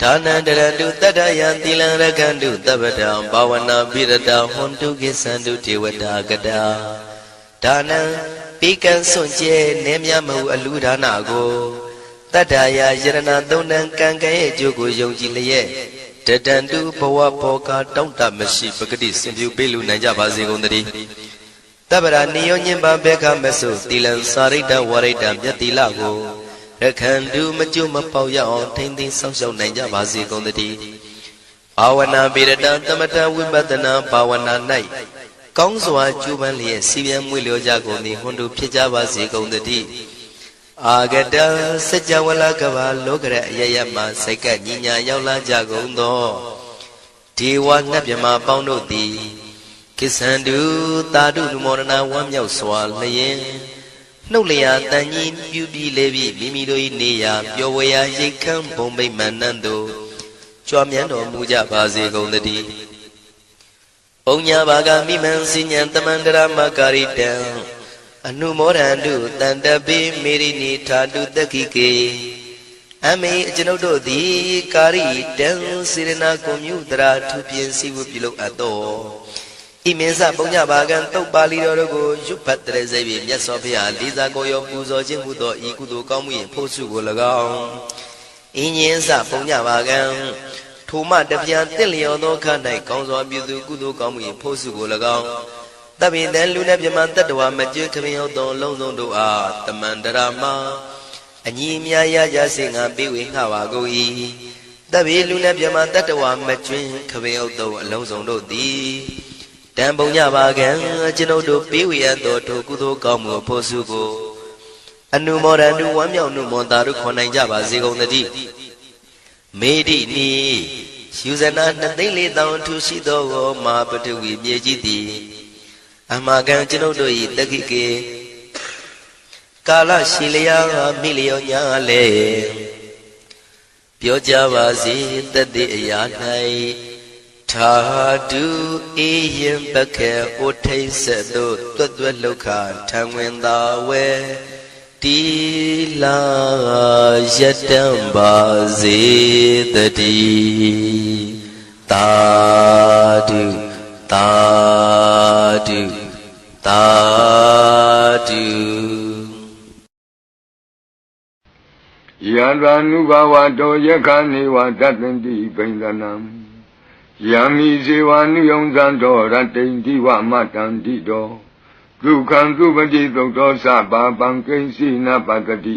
ဒါနန္တရတုတတ္တယံသီလံရကန္တုသဗ္ဗတံဘာဝနာပိရတဟွန်တုကိသန္တုဒေဝတာကတာဒါနံပိကံစွန့်ကျဲနေမြမဟုအလူဒါနကိုတတ္တယယရဏသုံးတန်ကံကံရဲ့အကျိုးကိုယုံကြည်လျက်တတန္တုဘဝဘောကတောင့်တမရှိပဂတိစင်ပြုပေးလူနိုင်ကြပါစေကုန်တည်းတပ္ပရာနိယောညင်ပါဘေခမဆုသီလံစာရိတ္တဝရိတ္တမြတ်တိလကိုရခန္တုမကျွမပေါရအောင်ထိမ့်သိမ်းဆောက်ရှောက်နိုင်ကြပါစေကုန်တည်းဘာဝနာပိရတသမထဝိပဿနာဘာဝနာ၌ကောင်းစွာကျူးပန်းလျက်စီပြန်မွေလျောကြကုန်သည်ဟွန်တုဖြစ်ကြပါစေကုန်တည်းအာဂတစัจ java လကဘာလောကရအယယမှစိတ်ကညီညာရောက်လာကြကုန်သောဒေဝနတ်မြမပေါင်းတို့သည်ကိသန္တုသာဓုနုမောဒနာဝမ်းမြောက်စွာလျင်နှုတ်လျာတန်ကြီးပြုပြီးလေပြီးမိမိတို့၏နေရာပျော်ဝေရာရိတ်ခမ်းဘုံမိတ်မှန်နှံ့သို့ကြွမြန်းတော်မူကြပါစေကုန်တည်းပုံညာဘာဂမိမံစိညာတမန္တရမကာရိတံအနုမောဒန္တုတန္တပိမေရိနိထာတုတက္ခိကေအမေကျွန်ုပ်တို့သည်ကာရိတံစေရနာကွန်မြူတရာထူပြင်းစီဝပြုလုပ်အပ်သောဤမင်းစပုံညဘာကံတုတ်ပါဠိတော်တို့ကိုရွတ်ဖတ်တရစေပြီးမြတ်စွာဘုရားလေးစားကိုရောပူဇော်ခြင်းမှုသောဤကုသိုလ်ကောင်းမှု၏ဖို့စုကို၎င်းဤညင်းစပုံညဘာကံထိုမှတပြန်တင့်လျော်သောခါ၌ကောင်းစွာပြုသူကုသိုလ်ကောင်းမှု၏ဖို့စုကို၎င်းတပိတံလူနဲ့မြမတတ္တဝါမကျွခရင်ဟုတ်သောလုံးစုံတို့အားတမန္တရာမအညီအမြရကြစေငါပေးဝေငှပါကုန်၏တပိလူနဲ့မြမတတ္တဝါမကျွခရင်ဟုတ်သောအလုံးစုံတို့သည်တံပုံညပါကံကျွန်ုပ်တို့ပေးဝေရသောထိုကုသိုလ်ကောင်းမှုဖို့စုကိုအနုမောဒန္တုဝမ်းမြောက်နှုမောတာတို့ခွန်နိုင်ကြပါစေကုန်တည်းမေတိနီယူဇနာ2,400,000ထူရှိသောမဟာပထဝီမြေကြီးသည်အမကံကျွန်ုပ်တို့၏တက္ခိကေကာလရှိလျာမိလျောညာလေပြောကြပါစေတသက်အရာ၌ထာတုအေယံပခေဩထိတ်ဆက်တို့တွတ်တွတ်လောက်ခထံဝင်သာဝဲတီလာယတံပါစေတည်းသာဓုသာဓုသာဓုယန္တာနုဘဝတောယက္ခနေဝတတ္တန္တိပိန္ဒနံယံမိဇေဝနုယုံဇံတော်ရတ္တိန္တိဝမတန္တိတောဒုက္ခံသူပတိသုတ်တော်သဗ္ဗပံကိဉ္စီနပတတိ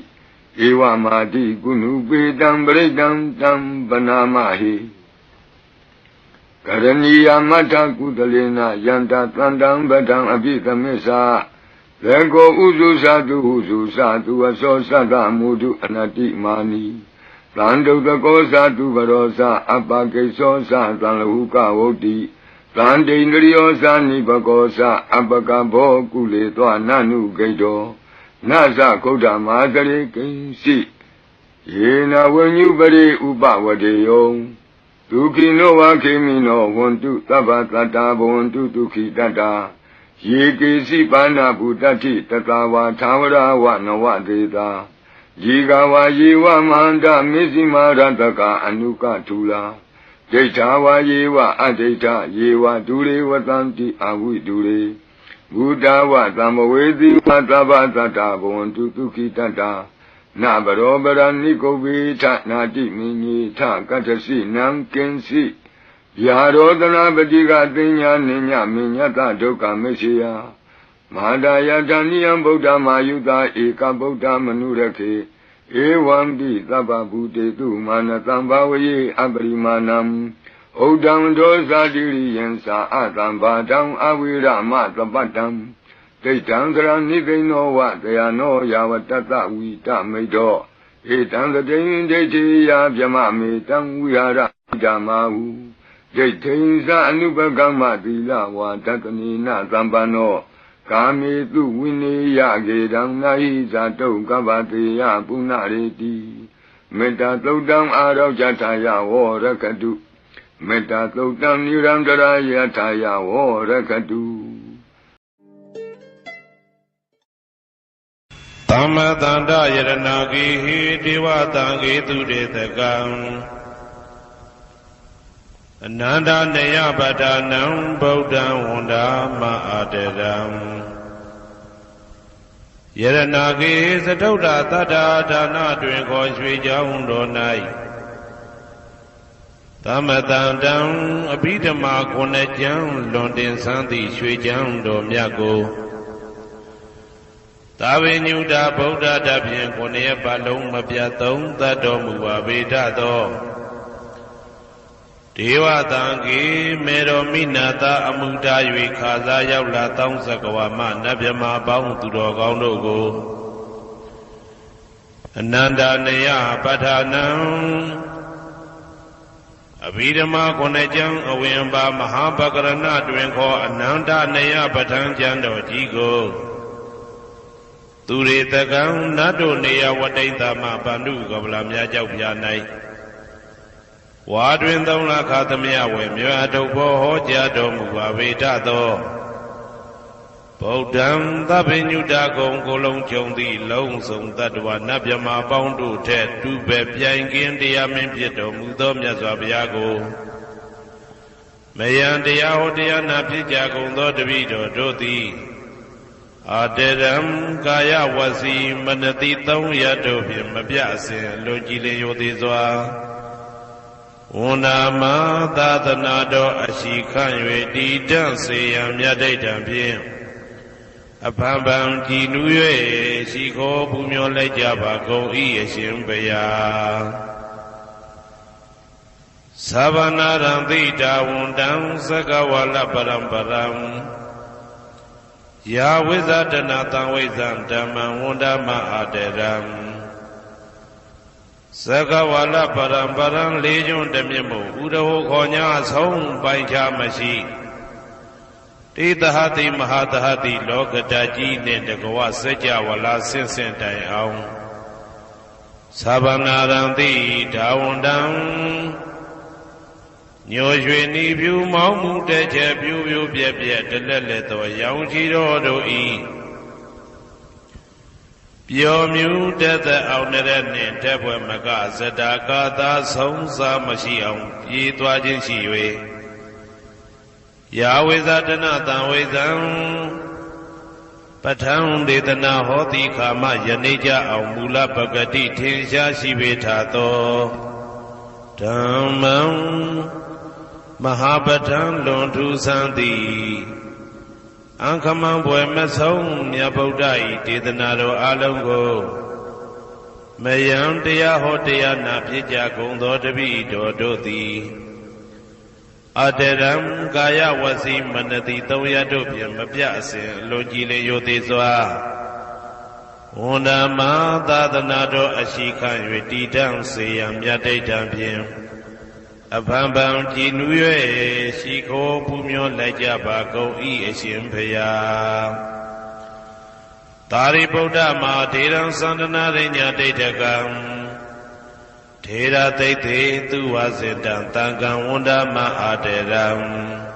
ဧဝမာတိကုဏုပေတံပရိတံတံပနာမဟိကရဏီယမတ္ထကုသလေနယန္တာတန္တံပဒံအပိသမစ္စာလေကိုဥစုသတုဟုစုသတုအသောသတ္တမုဒုအနတိမာနီသံဒုတကောသတုပရောသအပကိသောသသံလဟုကဝုတ္တိသံဒိန္ဒရိယောသနိပကောသအပကဘောကုလေသောနနုဂိတောနသကုဋ္ဌမာသရေကိဉ္စီယေနဝဉ္ညုပရိဥပဝတေယောဒုက္ခိနောဝခေမိနောဝန္တုသဗ္ဗတတ္တာဘဝန္တုဒုက္ခိတတ္တာယေကေစီပါဏဗုတ္တိတတဝါသာဝရဝနဝတေတာယေကဝါယေဝမန္တမေဇိမာရတကအနုကထူလာဒိဋ္ဌာဝါယေဝအဒိဋ္ဌယေဝဒုရေဝတံတိအဝိဒုရေ Buddha Tamawedi Matavata Bontu Tukitata Na Barobara Nikobi Ta Nati Mini Ta Katasi Nam Kensi Yarodana Badiga Dinya Ninya Minyata Doka Mesia Madaya Daniam Buddha Mayuda Eka Buddha Manurake Ewambi Taba Bute Tu Manatambawe Abrimanam Odam Dosa Diriyensa Atamba Dam Awira Matabatam Tetandra Niveno Wat they are no Yawatata Wita Medo Etan the Dain Deti Yabjamami Tam Wiara Damahu Detinza Anubagama Dila Watatani Zambano Kami Tu Winnie Yagedam Naiza To Gavati Yabunareti Meta Todam Aro Jataya Warakadu Meta Todam Nirandara Yataya Warakadu Tamatanda Yaranagi Devatangi Tudetagam Ananda Neyabadanam Bodha Wanda Maadedam Yaranagi Satoda Tada Dana Drinko Swijaundo Nai Tamatandam Abidama Konejam London Santi Swijaundo Myago Tavinyuda Buddha Dabian Konya Balong Mabiatom Tadomu Veda Deva Tangi Mero Minata Amuda Yuikaza Yaula Tong Sakawama Nabyama Baum Tudogonogo Ananda Neya Patanam Abidama Konejam Awimba Mahabakarana Drinko Ananda Neya Patan Jando Jigo Ture Tagam Nado Nea Wadaita Ma Bandu Gablamya Jaupianai Wadwin Dona Katamia Wemia Hoja Domu Veda Bodam Tabinuda Gong Golong Jondi Long Song Tadwa Nabyama Boundu Ted Tu Bepiangin Diamin Pieto Mudom Yazabiago Mayan Diao Diana Pijago Dodavido Doti Aderam Kaya Wasi Manati Tong Yadobi Mabiasin Logile Yodizwa Unama Tatanado Ashikan Yedi Danse Yamyade Dampian Apambam Kinuye Shiko Pumyo Lejaba Go Ieshimbeya Savanaram Dita Wundam Sakawala Paramparam Ya Wizardana Tawizam Dhamma Wundama Aderam Sakawala Paramparam Legion Demimu Udaho Konya Song Bancha Mashi Titahati Mahatahati Lokataji Nendagawa Sajawala Sinsentai Aung Sabanaranti Dawundam Nyoshweni View Mamu Teche View Bia Deleleto Yaunchiro Do E Piomu Teta Auneren Tepwe Maga Zadaka Songsa Mashiam Yitwajin Shiwe Yahwezadana Tawezam Patang Detana Hoti Kama Yanija Aumula Pagati Tinsha Shivetato Dhammam Mahabatan Lontu Santi Ankamam Boemasong Yabodai Tidanado Alongo Mayam Dea Hotea Napija Gondo Devi Dodoti Aderam Gaya Wasi Manati Toya Dopiam Mabiasin Logile Yodizwa Unama Tadanado Ashikan Yedidam Sayam Yade Dampiam Apambam Jinuye Shiko Pumyo Lajaba Go Ieshimpeya Tari Buddha Ma Deram Sandana Rinya Detagam Tera Tete Tuwazidan Tangan Wunda Ma Aderam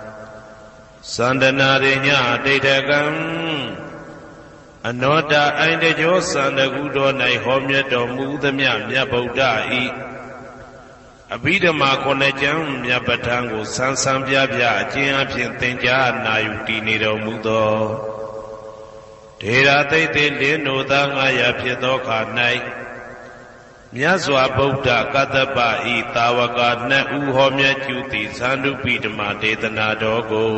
Sandana Rinya Detagam Anoda Aindejo Sandagudo Nai Homyeto Mudamya Mya Buddha I Abidama Konejam Yabatango Sansambia Jin Tenja Nayuti Nido Mudo ဒေရာသိတ်သိလင်းနိုသာ900ဖြစ်သောခါ၌မြတ်စွာဘုရားကတ္တပဤတာဝကနှစ်ဦးဟောမြတ်ကျူသည်သန္ဓုပိဓမ္မဒေသနာတော်ကို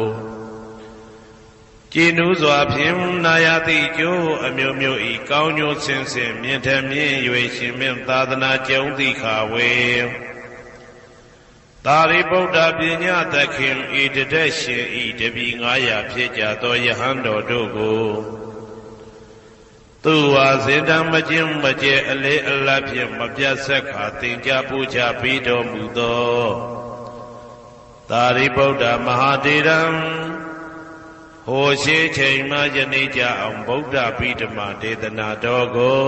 ကျင့်ဥစွာဖြင့်နာယတိကျိုးအမျိုးမျိုးဤကောင်းကျိုးဆင်းဆင်းမြင့်ထမြင့်၍ရှင်မြတ်သာသနာကျုံသည့်ခါဝေသာရိပုတ္တပညာသခင်ဤတတက်ရှင်ဤတပည့်900ဖြစ်ကြသောယဟန်တော်တို့ကိုသူဝါစေတံမကျင့်မကျဲအလေးအလတ်ဖြင့်မပြတ်ဆက်ခါသင်ကြားပူဇော်ပြီးတော်မူသောသာရိပုတ္တမဟာတေရံဟိုရှိချိန်မှယနေ့ကြအောင်ဗုဒ္ဓဗိဓမ္မာဒေသနာတော်ကို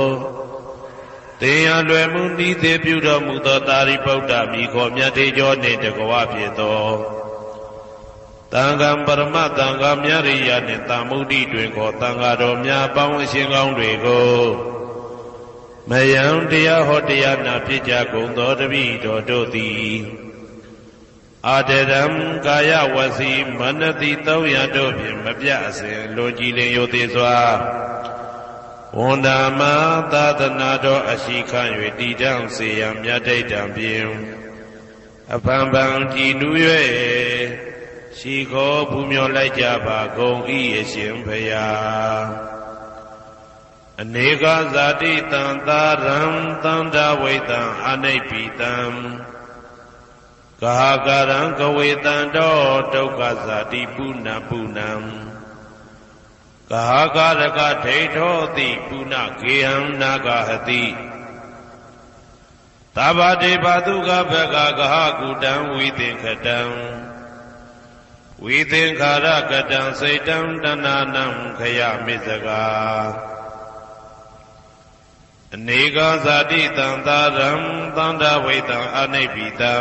သင်ရလွယ်မှုဤသေးပြုတော်မူသောသာရိပုတ္တမိခေါ်မြတ်ထေကျော်နှင့်တကွာဖြစ်သောသံဃံပရမသံဃာမြရိယနှင့်သာမုဒ္ဒိတွင်ခေါ်သံဃာတော်များပေါင်းအရှင်ကောင်းတွေကိုမယံတရားဟောတရားနာဖြစ်ကြကုန်သောတပည့်တော်တို့သည်အာတရံကာယဝစီမနတိ300တို့ဖြင့်မပြတ်အစဉ်လွန်ကြည်လင်ယိုသေးစွာဝန်တာမသာသနာတော်အရှိခံ၍တည်တံ့စေရန်မြတ်ဒိဋ္ဌံဖြင့်အဖန်ဖန်ကြည်နူး၍ရှိခေါ်ပူမျောလိုက်ကြပါကုန်၏အရှင်ဘုရားအနေကဇာတိတံသာရံသန္တာဝိတံအနိဗ္ဗိတံဂဟာကရံကဝေတံတောဒုက္ခဇာတိပုဏ္ဏပုဏ္ဏံဂဟာကရကဒိဋ္ဌောတိပုဏ္ဏဂေဟံနာဂဟတိသဗ္ဗတေဘသုကဘဂဂဟကုတံဝိသင်္ခတံဝိသင်္ခာရကတံစိတ်တံတဏ္ဏံခယမိစကာအနေကဇာတိတံသာရံသန္တာဝိတံအနိဗ္ဗိတံ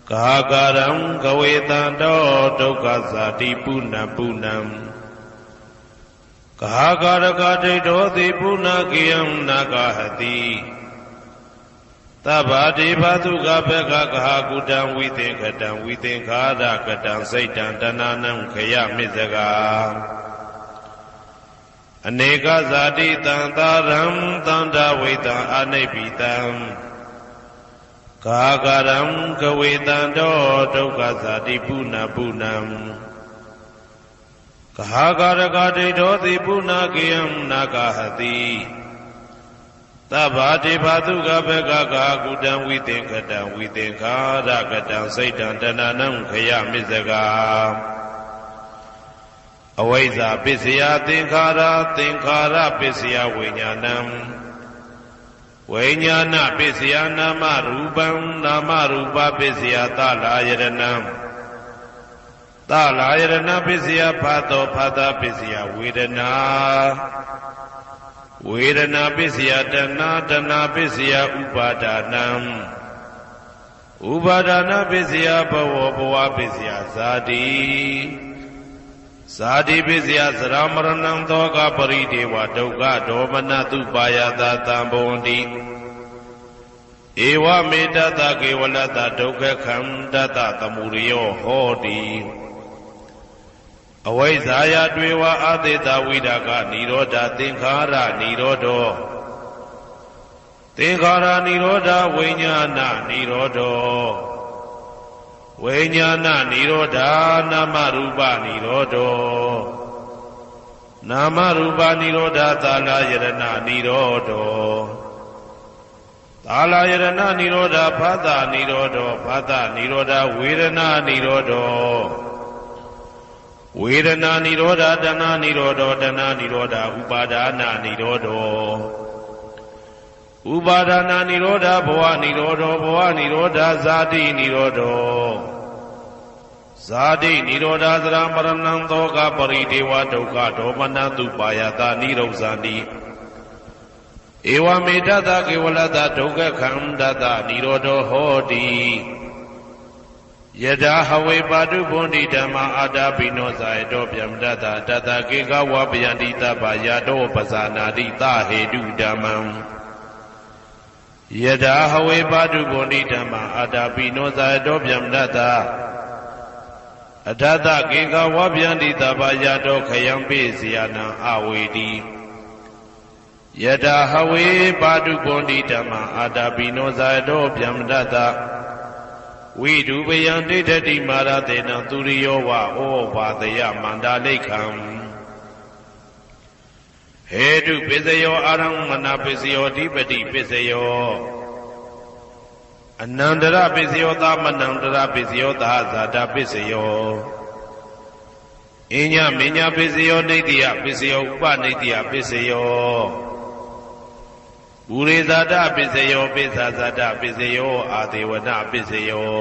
ဂဟာကရံကဝေတံတောဒုက္ခဇာတိပုဏ္ဏပုဏ္ဏံဂဟာကရကဒိဋ္ဌောတိပုဏ္ဏကေယံနာဂဟတိသဗ္ဗတေဘသုကဘဂဂဟကုတံဝိသင်္ခတံဝိသင်္ခာရကတံစိတ်တံတဏ္ဏံခယမိစကာအနေကဇာတိတံသာရံသန္တာဝိတံအနိဗ္ဗိတံဂဟာကရံကဝေတံတောဒုက္ခဇာတိပုဏ္ဏပုဏ္ဏံဂဟာကရကဒိဋ္ဌောတိပုဏ္ဏကေယံနာဂဟတိသဗ္ဗတေဘသုကဘဂဂဟကုတံဝိသင်္ခတံဝိသင်္ခာရကတံစိတ်တံတဏ္ဏံခယမိစကာအဝိဇ္ဇာပစ္စယသင်္ခါရသင်္ခါရပစ္စယဝိညာဏံဝိညာဏပစ္စယနာမရူပံနာမရူပပစ္စယသလာယရဏံသလာယရဏပစ္စယဖာတောဖာတာပစ္စယဝေဒနာဝေဒနာပစ္စယတဏှာတဏှာပစ္စယဥပါဒနံဥပါဒနာပစ္စယဘဝဘဝပစ္စယဇာတိဇာတိပစ္စယသရမရဏံသောကပရိဒေဝဒုက္ခဒေါမနတုပါယတာတံဘဝန္တိဧဝမေတ္တကေဝလတ္တဒုက္ခခန္တတသမုရိယောဟောတိအဝိဇ္ဇာယတွေဝအာသေတဝိဒကနိရောဓသင်္ခါရနိရောဓောသင်္ခါရနိရောဓဝိညာဏနိရောဓောဝိညာဏနိရောဓနာမရူပနိရောဓောနာမရူပနိရောဓသာလယရဏနိရောဓောသာလယရဏနိရောဓဖသနိရောဓောဖသနိရောဓဝေဒနာနိရောဓောဝေဒနာနိရောဓတဏှာနိရောဓတဏှာနိရောဓဥပါဒနာနိရောဓဥပါဒနာနိရောဓဘဝနိရောဓဘဝနိရောဓဇာတိနိရောဓဇာတိနိရောဓသရမရဏံသောကပရိဒေဝဒုက္ခဒေါမနတုပါယတာနိရောဇာတိဧဝမေတ္တကေဝလတ္တဒုက္ခခန္တတနိရောဓဟောတိယထာဟဝေပါတုဗုန်တိဓမ္မာအာတာပိနောဇာယတောဗျမတတတတကေကဝပယန္တိတပ္ပယာတောပဇာနာတိသဟေတုဓမ္မံယထာဟဝေပါတုဗုန်တိဓမ္မာအာတာပိနောဇာယတောဗျမတတ အထသကေကဝဗျန္တိတဘာယတောခယံပိစီယနံအဝေတိယတာဟဝေပါတုပွန်တိဓမ္မအာတာပိနောဇာတောဗျမ္မတတဝိဒုပယံဒိဋ္ဌတိမာရတေနံသူရိယောဝဩဘာတယမန္တာလိခံဟေတုပစ္စယောအာရမဏပစ္စယောဓိပတိပစ္စယောအနန္တရပစ္စယောသမနန္တရပစ္စယောသာဇာတာပစ္စယောအညမညပစ္စယောနေတိယပစ္စယောဥပနေတိယပစ္စယောဘူရိဇာတပစ္စယောပိစ္ဆာဇာတပစ္စယောအာဒေဝနပစ္စယော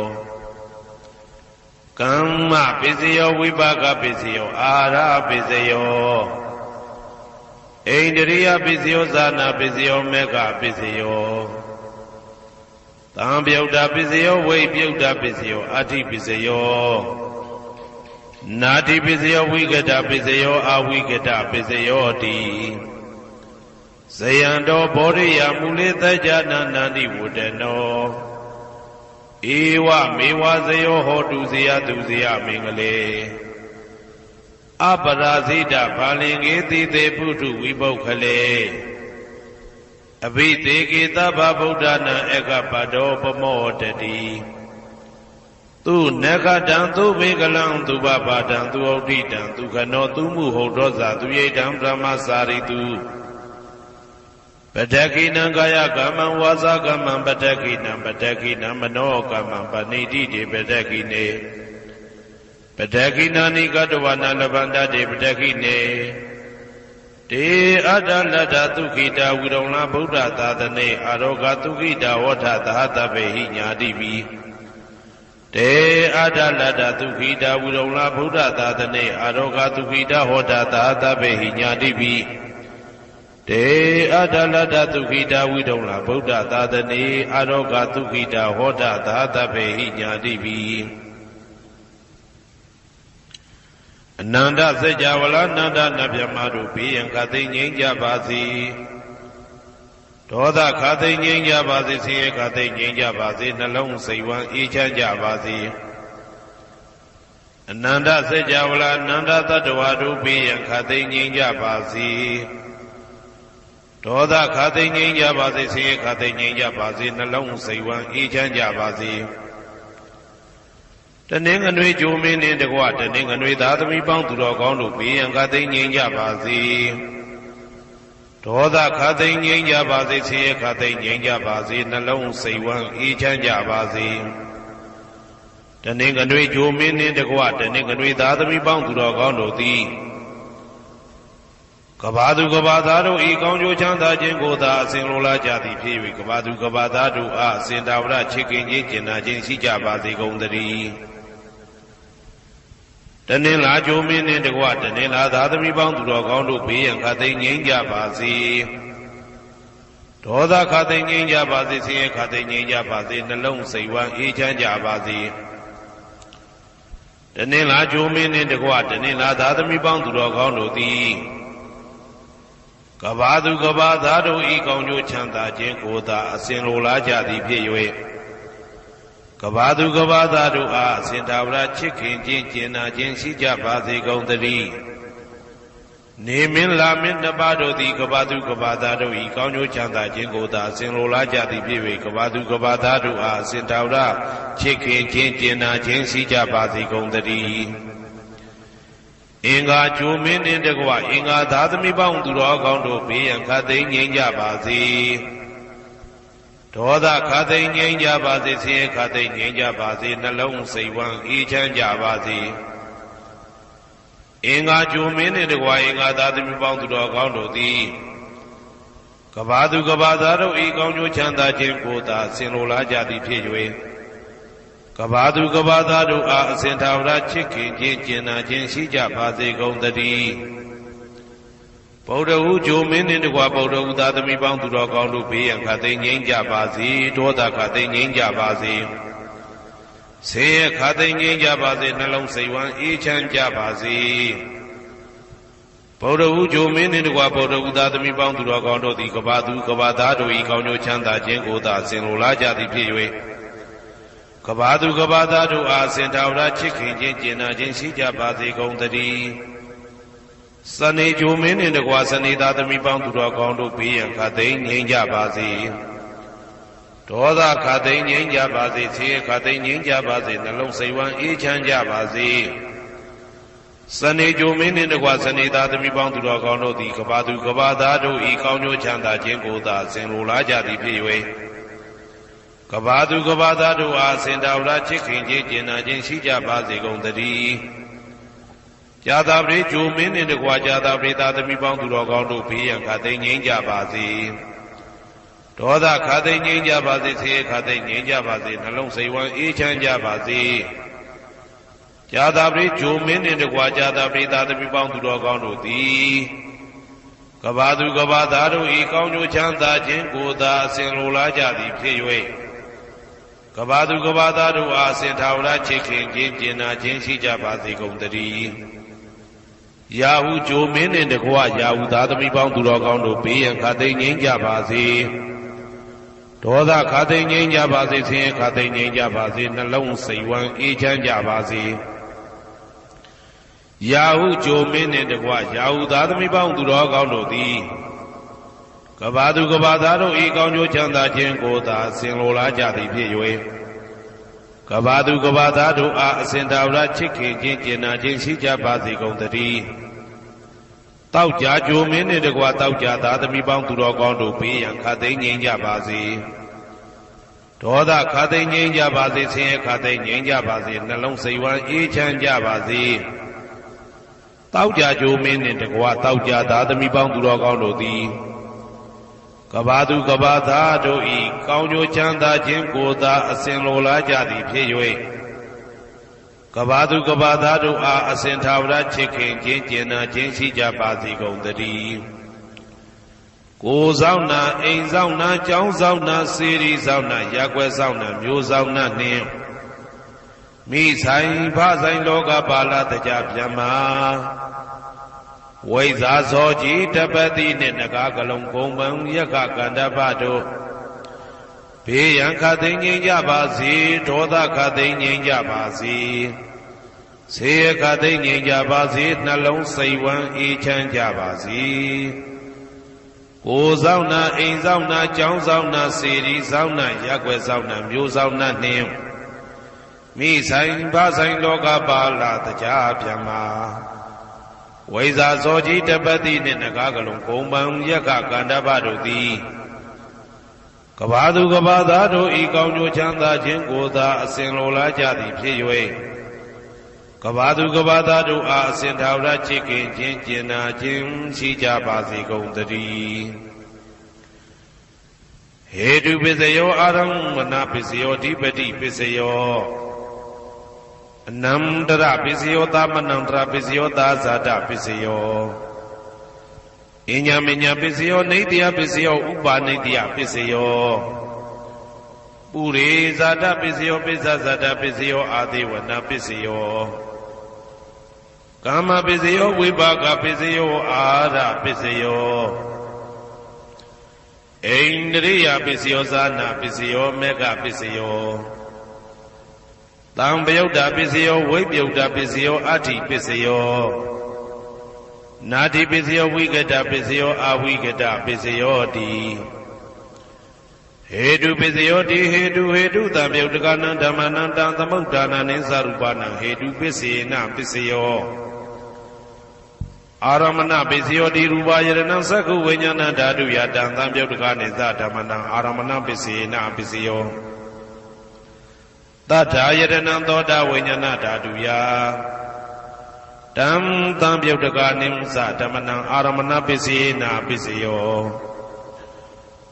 ကမ္မပစ္စယောဝိပါကပစ္စယောအာရပစ္စယောဣန္ဒရိယပစ္စယောဇာနာပစ္စယောမေဃပစ္စယောသံပြုတ်တာပစ္စယောဝိပြုတ်တာပစ္စယောအဋ္ဌိပစ္စယောနာတိပစ္စယောဝိကတပစ္စယောအဝိကတပစ္စယောတိဇယံတောဘောရိယမူလေသကြနာနန္တိဝတ္တနောဧဝမေဝဇယောဟောတုဇယသူဇယမင်္ဂလေအပရာဇိတဘာလင်္ကေတိတေပုထုဝိပုခ္ခလေအဘိသေကေသဗ္ဗဗုဒ္ဓနာဧကပတောပမောတတိသူနခတံသူဘေကလံသူဘဘာတံသူဩဋ္ဌိတံသူခနောသူမှုဟုတ်သောဇာသူယိတံဗြဟ္မစာရိတုပတ္တကိနံကာယကမ္မံဝါစာကမ္မံပတ္တကိနံပတ္တကိနံမနောကမ္မံပဏိတိတေပတ္တကိနေပတ္တကိနာနိကတဝနာလဗန္တတေပတ္တကိနေတေအတ္တလတ္တသုခိတာဝိရုံလဗုဒ္ဓသာသနေအာရောဂသုခိတာဝဋ္ဌသဟတပေဟိညာတိပိတေအတ္တလတ္တသုခိတာဝိရုံလဗုဒ္ဓသာသနေအာရောဂသုခိတာဟောတာသဟတပေဟိညာတိပိတေအတ္တလတ္တသုခိတာဝိရုံလဗုဒ္ဓသာသနေအာရောဂသုခိတာဟောတာသဟတပေဟိညာတိပိအနန္တစัจ java လာနန္ဒနဗျမတို့ဘေးရန်ခသိငြိမ်းကြပါစေဒေါသခသိငြိမ်းကြပါစေဆင်းရဲခသိငြိမ်းကြပါစေနှလုံးစိတ်ဝမ်းအေးချမ်းကြပါစေအနန္တစัจ java လာနန္ဒတတ္တဝါတို့ဘေးရန်ခသိငြိမ်းကြပါစေဒေါသခသိငြိမ်းကြပါစေဆင်းရဲခသိငြိမ်းကြပါစေနှလုံးစိတ်ဝမ်းအေးချမ်းကြပါစေတနင်္ဂနွေဂျိုမင်းနှင့်တကွတနင်္ဂနွေသားသမီးပေါင်းသူတော်ကောင်းတို့ဘေးရန်ခသိငြိမ်းကြပါစေဒေါသခသိငြိမ်းကြပါစေဆင်းရဲခသိငြိမ်းကြပါစေနှလုံးစိတ်ဝမ်းအေးချမ်းကြပါစေတနင်္ဂနွေဂျိုမင်းနှင့်တကွတနင်္ဂနွေသားသမီးပေါင်းသူတော်ကောင်းတို့သည်ကဘာသူကဘာသားတို့ဤကောင်းကျိုးချမ်းသာခြင်းကိုသာအစဉ်လိုလားကြသည်ဖြစ်၍ကဘာသူကဘာသားတို့အားအစဉ်တာဝရချစ်ခင်ခြင်းကျင်နာခြင်းရှိကြပါစေကုန်သတည်းတနင်္လာဂျိုမင်းနှင့်တကွတနင်္လာသားသမီးပေါင်းသူတော်ကောင်းတို့ဘေးရန်ခသိငြိမ်းကြပါစေဒေါသခသိငြိမ်းကြပါစေဆင်းရဲခသိငြိမ်းကြပါစေနှလုံးစိတ်ဝမ်းအေးချမ်းကြပါစေတနင်္လာဂျိုမင်းနှင့်တကွတနင်္လာသားသမီးပေါင်းသူတော်ကောင်းတို့သည်ကဘာသူကဘာသားတို့ဤကောင်းကျိုးချမ်းသာခြင်းကိုသာအစဉ်လိုလားကြသည်ဖြစ်၍ကဘာသူကဘာသားတို့အားအစဉ်တာဝရချစ်ခင်ခြင်းကျင်နာခြင်းရှိကြပါစေကုန်သတည်းနေမင်းလာမင်းနှစ်ပါးတို့သည်ကဘာသူကဘာသားတို့ဤကောင်းကျိုးချမ်းသာခြင်းကိုသာအစဉ်လိုလားကြသည်ဖြစ်၍ကဘာသူကဘာသားတို့အားအစဉ်တာဝရချစ်ခင်ခြင်းကျင်နာခြင်းရှိကြပါစေကုန်သတည်းအင်္ဂါဂျိုမင်းနှင့်တကွအင်္ဂါသားသမီးပေါင်းသူတော်ကောင်းတို့ဘေးရန်ခသိငြိမ်းကြပါစေဒေါသခသိငြိမ်းကြပါစေဆင်းရဲခသိငြိမ်းကြပါစေနှလုံးစိတ်ဝမ်းအေးချမ်းကြပါစေအင်္ဂါဂျိုမင်းနှင့်တကွအင်္ဂါသားသမီးပေါင်းသူတော်ကောင်းတို့သည်ကဘာသူကဘာသားတို့ဤကောင်းကျိုးချမ်းသာခြင်းကိုသာဆင်လိုလားကြသည်ဖြစ်၍ကဘာသူကဘာသားတို့အားအစဉ်ထာဝရချစ်ခင်ခြင်းကျင်နာခြင်းရှိကြပါစေကုန်သတည်းဗုဒ္ဓဟူဂျိုမင်းနှင့်တကွဗုဒ္ဓဟူသားသမီးပေါင်းသူတော်ကောင်းတို့ဘေးရန်ခသိငြိမ်းကြပါစေဒေါသခသိငြိမ်းကြပါစေဆင်းရဲခသိငြိမ်းကြပါစေနှလုံးစိတ်ဝမ်းအေးချမ်းကြပါစေဗုဒ္ဓဟူဂျိုမင်းနှင့်တကွဗုဒ္ဓဟူသားသမီးပေါင်းသူတော်ကောင်းတို့သည်ကဘာသူကဘာသားတို့ဤကောင်းကျိုးချမ်းသာခြင်းကိုသာဆင်လိုလားကြသည်ဖြစ်၍ ကဘာသူကဘာသားတို့အားစင်ထာဝရချစ်ခင်ခြင်းကျင်နာခြင်းရှိကြပါစေကုန်သတည်းစနေကြိုမင်းနှင့်တကွာစနေသားသမီးပေါင်းသူတော်ကောင်းတို့ဘေးရန်ခတ်သိမ်းငြိမ်းကြပါစေဒေါသခတ်သိမ်းငြိမ်းကြပါစေဆင်းရဲခတ်သိမ်းငြိမ်းကြပါစေနှလုံးစိတ်ဝမ်းအေးချမ်းကြပါစေစနေကြိုမင်းနှင့်တကွာစနေသားသမီးပေါင်းသူတော်ကောင်းတို့သည်ကဘာသူကဘာသားတို့ဤကောင်းကျိုးချမ်းသာခြင်းကိုသာဆင်လိုလားကြသည်ဖြစ်၍ကဘာသူကဘာသားတို့အားစင်ထာဝရချစ်ခင်ခြင်းကျင်နာခြင်းရှိကြပါစေကုန်သတည်းဇာတာပရိဂျိုမင်းနှင့်တကွာဇာတာပရိသားသမီးပေါင်းသူတော်ကောင်းတို့ဘေးရန်ခတ်သိမ်းငြိမ်းကြပါစေဒေါသခတ်သိမ်းငြိမ်းကြပါစေဆင်းရဲခတ်သိမ်းငြိမ်းကြပါစေနှလုံးစိတ်ဝမ်းအေးချမ်းကြပါစေဇာတာပရိဂျိုမင်းနှင့်တကွာဇာတာပရိသားသမီးပေါင်းသူတော်ကောင်းတို့သည်ကဘာသူကဘာသားတို့ဤကောင်းကျိုးချမ်းသာခြင်းကိုသာအစဉ်လိုလားကြသည်ဖြစ်၍ကဘာသူကဘာသားတို့အားစင်ထာဝရချစ်ခင်ခြင်းကျင်နာခြင်းရှိကြပါစေကုန်သတည်းယာဟုဂျိုမင်းနှင့်တကွယာဟုသားသမီးပေါင်းသူတော်ကောင်းတို့ဘေးရန်ခတ်သိမ်းငြိမ်းကြပါစေဒေါသခတ်သိမ်းငြိမ်းကြပါစေဆင်းရဲခတ်သိမ်းငြိမ်းကြပါစေနှလုံးစိတ်ဝမ်းအေးချမ်းကြပါစေယာဟုဂျိုမင်းနှင့်တကွယာဟုသားသမီးပေါင်းသူတော်ကောင်းတို့သည်ကဘာသူကဘာသားတို့ဤကောင်းကျိုးချမ်းသာခြင်းကိုသာဆင်လိုလားကြသည်ဖြစ်၍ကဘာသူကဘာသားတို့အားအစဉ်ထာဝရချစ်ခင်ခြင်းကျင်နာခြင်းရှိကြပါစေကုန်သတည်းတောက်ကြကြိုမင်းနှင့်တကွတောက်ကြသားသမီးပေါင်းသူတော်ကောင်းတို့ဘေးရန်ခတ်သိမ်းငြိမ်းကြပါစေဒေါသခတ်သိမ်းငြိမ်းကြပါစေဆင်းရဲခတ်သိမ်းငြိမ်းကြပါစေနှလုံးစိတ်ဝမ်းအေးချမ်းကြပါစေတောက်ကြကြိုမင်းနှင့်တကွတောက်ကြသားသမီးပေါင်းသူတော်ကောင်းတို့သည်ကဘာသူကဘာသားတို့ဤကောင်းကျိုးချမ်းသာခြင်းကိုသာအစဉ်လိုလားကြသည်ဖြစ်၍ကဘာသူကဘာသားတို့အားအစဉ်ထာဝရချစ်ခင်ခြင်းကျင်နာခြင်းရှိကြပါစေကုန်သတည်းကိုယ်ဆောင်နာအိမ်ဆောင်နာကျောင်းဆောင်နာစေရီဆောင်နာရပ်ကွက်ဆောင်နာမျိုးဆောင်နာနှင့်မိဆိုင်ဖဆိုင်လောကပါဠတကြဗျမ္မာဝိဇာဇောကြီးတပတိနှင့်နဂါကလုံးကုံပံယက္ခကန္တပတို့ဘေးရန်ခတ်သိမ်းငြိမ်းကြပါစေဒေါသခတ်သိမ်းငြိမ်းကြပါစေဆေးရခတ်သိမ်းငြိမ်းကြပါစေနှလုံးစိတ်ဝမ်းအေးချမ်းကြပါစေကိုယ်ဆောင်နာအိမ်ဆောင်နာကျောင်းဆောင်နာစေရီဆောင်နာရပ်ကွက်ဆောင်နာမျိုးဆောင်နာနှင့်မိဆိုင်ဖဆိုင်လောကပါဠတကြဗျမ္မာဝိဇာဇောကြီးတပတိနှင့်နဂါကလုံးကုံပံယက္ခကန္တပတို့သည်ကဘာသူကဘာသားတို့ဤကောင်းကျိုးချမ်းသာခြင်းကိုသာအစဉ်လိုလားကြသည်ဖြစ်၍ကဘာသူကဘာသားတို့အားအစဉ်ထာဝရချစ်ခင်ခြင်းကျင်နာခြင်းရှိကြပါစေကုန်သတည်းဟေတုပစ္စယောအာရမဏပစ္စယောဓိပတိပစ္စယောအနန္တရပစ္စယောသမနန္တရပစ္စယောသာဇာတပစ္စယောအညမညပစ္စယောနေတ္တယပစ္စယောဥပါနေတ္တယပစ္စယောပုရိဇာတပစ္စယောပိစ္ဆဇာတပစ္စယောအာသေဝနာပစ္စယောကာမပစ္စယောဝိပါကပစ္စယောအာရပစ္စယောဣန္ဒရိယပစ္စယောဇာနာပစ္စယောမေဃပစ္စယောသံပယုတ်တာပစ္စယောဝိပယုတ်တာပစ္စယောအဋ္ဌိပစ္စယောနာတိပစ္စယောဝိကတပစ္စယောအဝိကတပစ္စယောတိဟေတုပစ္စယောတိဟေတုသံပယုတ်တကနံဓမ္မနံတံသမုဋ္ဌာနံနိသရူပနံဟေတုပစ္စေနပစ္စယောအာရမဏပစ္စယောတိရူပယရဏံသက္ခုဝိညာဏဓာတုယတံသံပယုတ်တကနိသဓမ္မနံအာရမဏပစ္စေနပစ္စယောသတ္ထာယတနံသောတာဝိညာဏဓာတုယတံသံပယုတ်တကနိသဓမ္မနံအာရမဏပစ္စေနပစ္စယော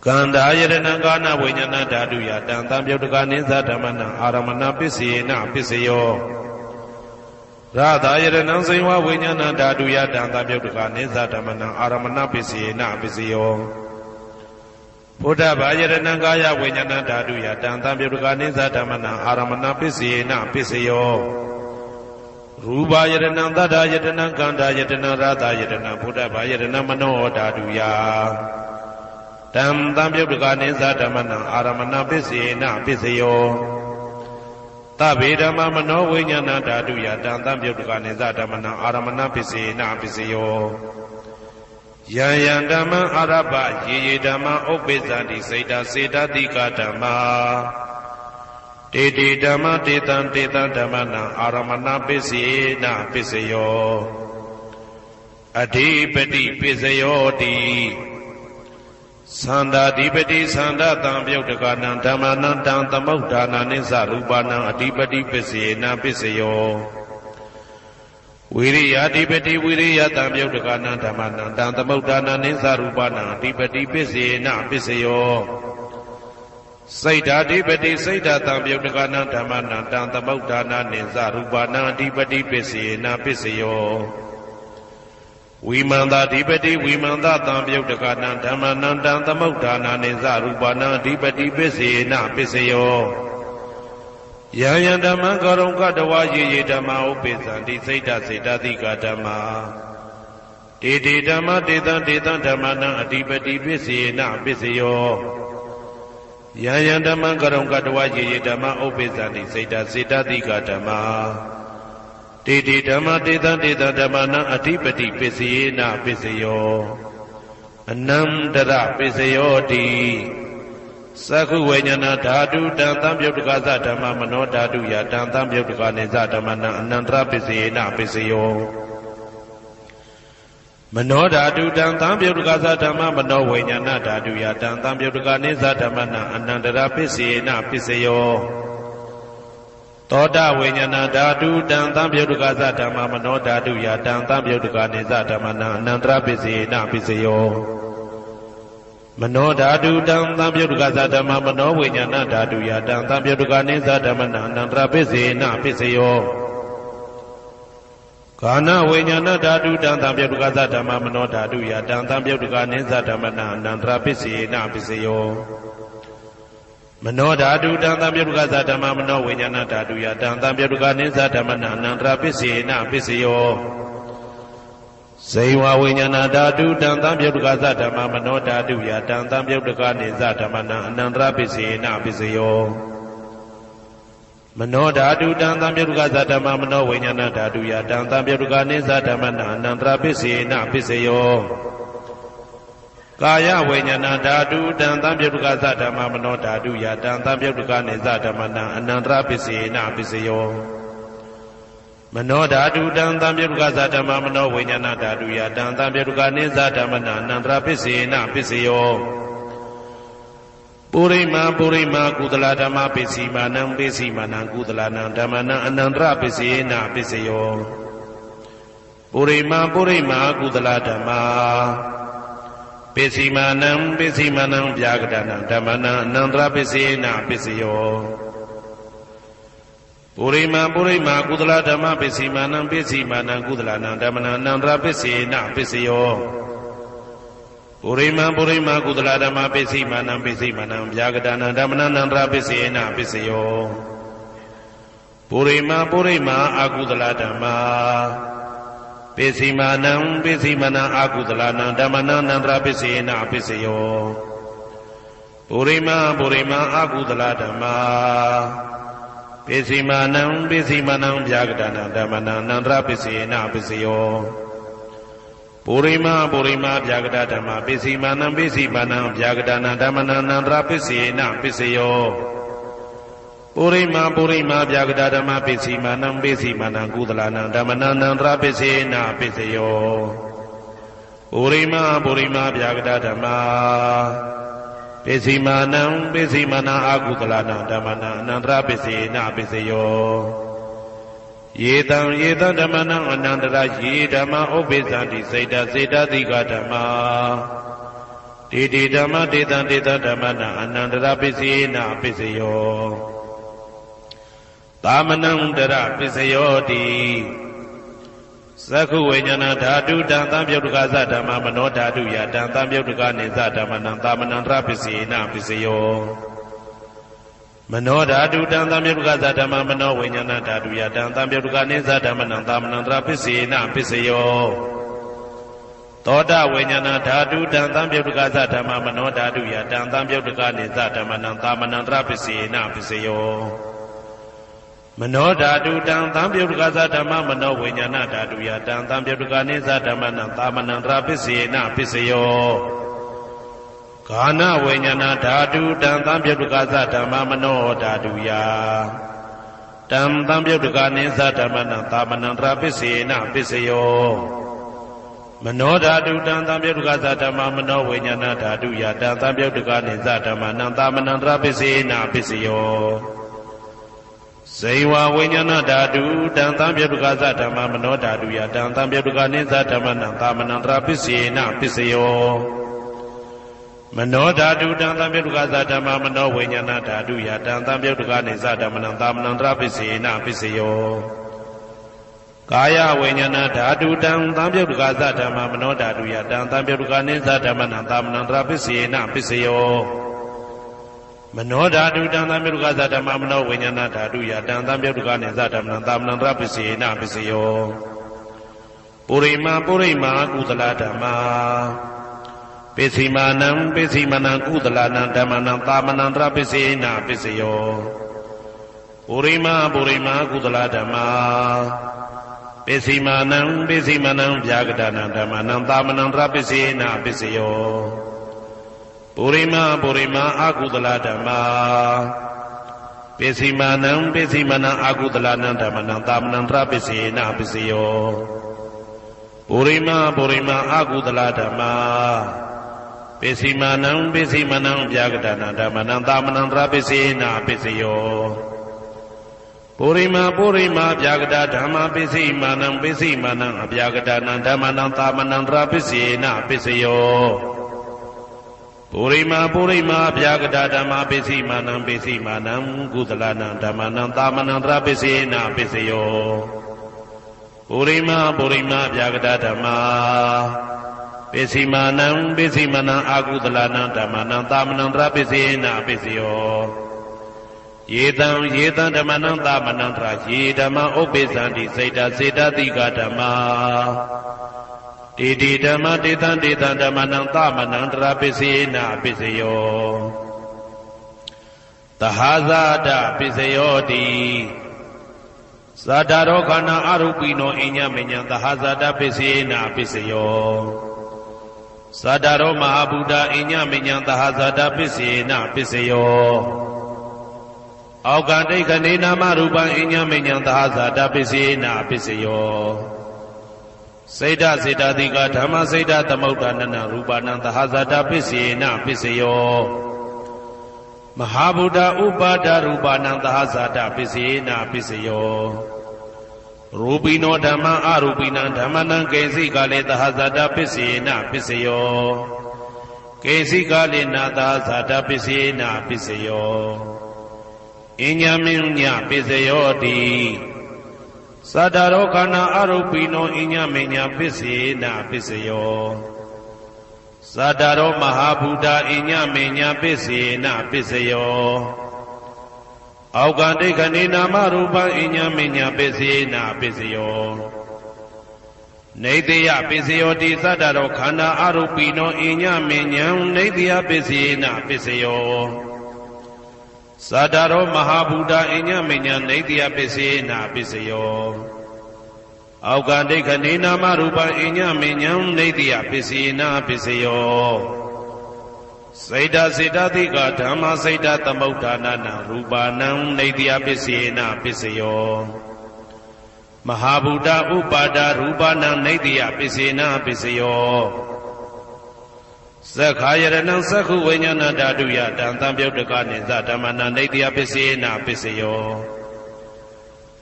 ကန္တာယတနံကာနဝိညာဏဓာတုယတံသံပယုတ်တကနိသဓမ္မနံအာရမဏပစ္စေနပစ္စယောရတာယတနံဇိဝဝိညာဏဓာတုယတံသံပယုတ်တကနိသဓမ္မနံအာရမဏပစ္စေနပစ္စယောဘုဒ္ဓဘာယတနံကာယဝိညာဏဓာတုယတံသံပယုတ်တကနိသဓမ္မနံအာရမဏပစ္စေနပစ္စယောရူပယတနံသတ္တယတနံကန္တာယတနံရတာယတနံဘုဒ္ဓဘာယတနံမနောဓာတုယတံသံပယုတ်တကနိသဓမ္မနံအာရမဏပစ္စေနပစ္စယော ဗေဓမ္မမနောဝိညာဏဓာတုယတံသံပြုတ်တကနေသဓမ္မနံအာရမဏပစ္စေနပစ္စယောယံယံဓမ္မအာရပယေယေဓမ္မဥပ္ပိသန္တိစေတစေတတိကဓမ္မာတေတေဓမ္မတေတံတေတံဓမ္မနံအာရမဏပစ္စေနပစ္စယောအဓိပတိပစ္စယောတိသန္တာဓိပတိသန္တာတံပြုတ်တကနံဓမ္မနံတံသမုဋ္ဌာနာနိသရူပနံအဓိပတိပစ္စေနပစ္စယောဝိရိယဓိပတိဝိရိယတံပြုတ်တကနံဓမ္မနံတံသမုဋ္ဌာနာနိသရူပနံအဓိပတိပစ္စေနပစ္စယောစိတ်ဓာဓိပတိစိတ်ဓာတံပြုတ်တကနံဓမ္မနံတံသမုဋ္ဌာနာနိသရူပနံအဓိပတိပစ္စေနပစ္စယောဝိမန္တာဓိပတိဝိမန္တတံပြုတ်တကနံဓမ္မနံတံသမုဋ္ဌာနာနိသရူပနံအဓိပတိပစ္စေနပစ္စယောယံယံဓမ္မကရုံကတဝယေယေဓမ္မဥပ္ပိသန္တိစိတ်ဓာစေတသိကဓမ္မာတေတေဓမ္မတေတံတေတံဓမ္မနံအဓိပတိပစ္စေနပစ္စယောယံယံဓမ္မကရုံကတဝယေယေဓမ္မဥပ္ပိသန္တိစိတ်ဓာစေတသိကဓမ္မာတေတေဓမ္မတေတံတေတံဓမ္မနံအဓိပတိပစ္စယေနပစ္စယောအနန္တရပစ္စယောတိသက္ခုဝိညာဏဓာတုတံသံပြုတ်တကသဓမ္မမနောဓာတုယတံသံပြုတ်တကနေသဓမ္မနံအနန္တရပစ္စယေနပစ္စယောမနောဓာတုတံသံပြုတ်တကသဓမ္မမနောဝိညာဏဓာတုယတံသံပြုတ်တကနေသဓမ္မနံအနန္တရပစ္စယေနပစ္စယောသောတဝိညာဏဓာတုတံသံပြုတ်တကသဓမ္မမနောဓာတုယတံသံပြုတ်တကနေသဓမ္မနံအနန္တရပစ္စယေနပစ္စယောမနောဓာတုတံသံပြုတ်တကသဓမ္မမနောဝိညာဏဓာတုယတံသံပြုတ်တကနေသဓမ္မနံအနန္တရပစ္စေနပစ္စယောကာနဝိညာဏဓာတုတံသံပြုတ်တကသဓမ္မမနောဓာတုယတံသံပြုတ်တကနေသဓမ္မနံအနန္တရပစ္စေနပစ္စယောမနောဓာတုတံသံပြုတ်တကသဓမ္မမနောဝိညာဏဓာတုယတံသံပြုတ်တကနေသဓမ္မနံအနန္တရပစ္စေနပစ္စယောဇေဝဝိညာဏဓာတုတံသံပြုတ်တကသဓမ္မမနောဓာတုယတံသံပြုတ်တကနေသဓမ္မနံအနန္တရပစ္စေနပစ္စယောမနောဓာတုတံသံပြုတ်တကသဓမ္မမနောဝိညာဏဓာတုယတံသံပြုတ်တကနေသဓမ္မနံအနန္တရပစ္စေနပစ္စယောကာယဝိညာဏဓာတုတံသံပြုတ်တကသဓမ္မမနောဓာတုယတံသံပြုတ်တကနေသဓမ္မနံအနန္တရပစ္စေနပစ္စယောမနောဓာတုတံသံပြုတ်တကသဓမ္မမနောဝိညာဏဓာတုယတံသံပြုတ်တကနေသဓမ္မနံအနန္တရပစ္စေနပစ္စယောပုရိမာပုရိမာကုသလဓမ္မပစ္စည်းမာနံပစ္စည်းမာနံကုသလနံဓမ္မနံအနန္တရပစ္စေနပစ္စယောပုရိမာပုရိမာကုသလဓမ္မာပစ္စည်းမာနံပစ္စည်းမာနံဗျာကတနံဓမ္မနံအနန္တရပစ္စေနပစ္စယောပုရိမာပုရိမာကုသလဓမ္မပစ္စည်းမာနံပစ္စည်းမာနံကုသလနံဓမ္မနံအနန္တရပစ္စေနပစ္စယောပုရိမာပုရိမာကုသလဓမ္မပစ္စည်းမာနံပစ္စည်းမာနံဗျာကတနံဓမ္မနံအနန္တရပစ္စေနပစ္စယောပုရိမာပုရိမာအကုသလဓမ္မာပစ္စည်းမာနံပစ္စည်းမာနံအကုသလနံဓမ္မနံအနန္တရပစ္စေနပစ္စယောပုရိမာပုရိမာအကုသလဓမ္မာပစ္စည်းမာနံပစ္စည်းမာနံဗျာကတနံဓမ္မနံအနန္တရပစ္စေနပစ္စယောပုရိမာပုရိမာဗျာကတဓမ္မပစ္စည်းမာနံပစ္စည်းမာနံဗျာကတနံဓမ္မနံအနန္တရပစ္စေနပစ္စယောပုရိမာပုရိမာဗျာကတဓမ္မပစ္စည်းမာနံပစ္စည်းမာနံကုသလနံဓမ္မနံအနန္တရပစ္စေနပစ္စယောပုရိမာပုရိမာဗျာကတဓမ္မပစ္စည်းမာနံပစ္စည်းမာနံအကုသလနံဓမ္မနံအနန္တရပစ္စေနပစ္စယောယေတံယေတံဓမ္မနံအနန္တရယေဓမ္မဥပ္ပိသန္တိစေတစေတသိကဓမ္မာတေတေဓမ္မတေတံတေတံဓမ္မနံအနန္တရပစ္စေနပစ္စယောသာမနံတရပစ္စယောတိသက္ခုဝိညာဏဓာတုတံသံပြုတ်တကသဓမ္မမနောဓာတုယတံသံပြုတ်တကနေသဓမ္မနံသာမနံတရပစ္စေနပစ္စယောမနောဓာတုတံသံပြုတ်တကသဓမ္မမနောဝိညာဏဓာတုယတံသံပြုတ်တကနေသဓမ္မနံသာမနံတရပစ္စေနပစ္စယောသောတဝိညာဏဓာတုတံသံပြုတ်တကသဓမ္မမနောဓာတုယတံသံပြုတ်တကနေသဓမ္မနံသာမနံတရပစ္စေနပစ္စယော မနောဓာတုတံသံပြုတ်တကသဓမ္မမနောဝိညာဏဓာတုယတံသံပြုတ်တကနိသဓမ္မနံသာမဏံတရာပစ္စေနပစ္စယောဂာနဝိညာဏဓာတုတံသံပြုတ်တကသဓမ္မမနောဓာတုယတံသံပြုတ်တကနိသဓမ္မနံသာမဏံတရာပစ္စေနပစ္စယောမနောဓာတုတံသံပြုတ်တကသဓမ္မမနောဝိညာဏဓာတုယတံသံပြုတ်တကနိသဓမ္မနံသာမဏံတရာပစ္စေနပစ္စယောဇေဝဝိညာဏဓာတုတံသံပြုတ်တကသဓမ္မမနောဓာတုယတံသံပြုတ်တကနိသဓမ္မနံသာမဏံတရာပစ္စေနပစ္စယောမနောဓာတုတံသံပြုတ်တကသဓမ္မမနောဝိညာဏဓာတုယတံသံပြုတ်တကနိသဓမ္မနံသာမဏံတရာပစ္စေနပစ္စယောကာယဝိညာဏဓာတုတံသံပြုတ်တကသဓမ္မမနောဓာတုယတံသံပြုတ်တကနိသဓမ္မနံသာမဏံတရာပစ္စေနပစ္စယောမနောဓာတုတံသံပြုတ်တကသဓမ္မမနောဝိညာဏဓာတုယတံသံပြုတ်တကနိသဓမ္မနံသာမဏံတရာပစ္စေနပစ္စယောပုရိမာကုသလဓမ္မာပိစိမာနံပိစိမနံကုသလနံဓမ္မနံသာမဏံတရာပစ္စေနပစ္စယောပုရိမာကုသလဓမ္မာပိစိမာနံပိစိမနံဗျာဂဒနံဓမ္မနံသာမဏံတရာပစ္စေနပစ္စယောပုရိမာအကုသလဓမ္မာပိစိမာနံပိစိမနံအကုသလနံဓမ္မနံသာမဏံတရာပစ္စေနပစ္စယောပုရိမာအကုသလဓမ္မာပိစိမာနံပိစိမနံဗျာဂဒနံဓမ္မနံသာမဏံတရာပစ္စေနပစ္စယောပုရိမာဗျာဂဒဓမ္မာပိစိမာနံပိစိမနံအဗျာဂဒနံဓမ္မနံသာမဏံတရာပစ္စေနပစ္စယောပုရိမာဗျာဂဒဓမ္မာပိစိမာနံကုသလနံဓမ္မနံသာမဏံတရာပစ္စေနပစ္စယောပုရိမာဗျာဂဒဓမ္မာပိစိမာနံအကုသလနံဓမ္မနံသာမဏံတရာပစ္စေနပစ္စယောယေတံဓမ္မနံသာမဏံတရာယေဓမ္မဥပ္ပိသန္တိစေတတိကဓမ္မာတေဓမ္မတေတံဓမ္မနံသာမဏံတရာပစ္စေနပစ္စယောသဟာဇာတပစ္စယောတိဇာတာရောခန္ဓာအရူပိနောအညမညံသဟာဇာတပစ္စေနပစ္စယောဇာတာရောမဟာဗုဒ္ဓအညမညံသဟာဇာတပစ္စေနပစ္စယောအောက်ကဒိဋ္ဌနေနာမရူပံအညမညံသဟာဇာတပစ္စေနပစ္စယောစေတသိကဓမ္မစေတသမုဋ္ဌာနနရူပနံသဟာဇာတပစ္စေနပစ္စယောမဟာဗုဒ္ဓဥပါဒရူပနံသဟာဇာတပစ္စေနပစ္စယောရူပိနောဓမ္မအရူပိနံဓမ္မနံကေစိကလေသဟာဇာတပစ္စေနပစ္စယောကေစိကလေနာသဟာဇာတပစ္စေနပစ္စယောအညမညပစ္စယောတိသတ္တရောခန္ဓာအရူပိနောအညမညပစ္စေနပစ္စယောသတ္တရောမဟာဗုဒ္ဓအညမညပစ္စေနပစ္စယောအောက်ကဒိဋ္ဌနေနာမရူပံအညမညပစ္စေနပစ္စယောနေတယပစ္စယောတိသတ္တရောခန္ဓာအရူပိနောအညမညံနေတယပစ္စေနပစ္စယောသတ္တရောမဟာဗုဒ္ဓအညမညံနေတယပစ္စေနပစ္စယောအောက်ကဒိဋ္ဌနေနာမရူပံအညမညံနေတယပစ္စေနပစ္စယောစေတသိကဓမ္မစေတသမုဋ္ဌာနနရူပနံနေတယပစ္စေနပစ္စယောမဟာဗုဒ္ဓဥပါဒရူပနံနေတယပစ္စေနပစ္စယောသက္ခာယရဏံသက္ခုဝိညာဏဓာတုယတံသံပြုတ်တကနိသဓမ္မနံနေတယပစ္စေနပစ္စယော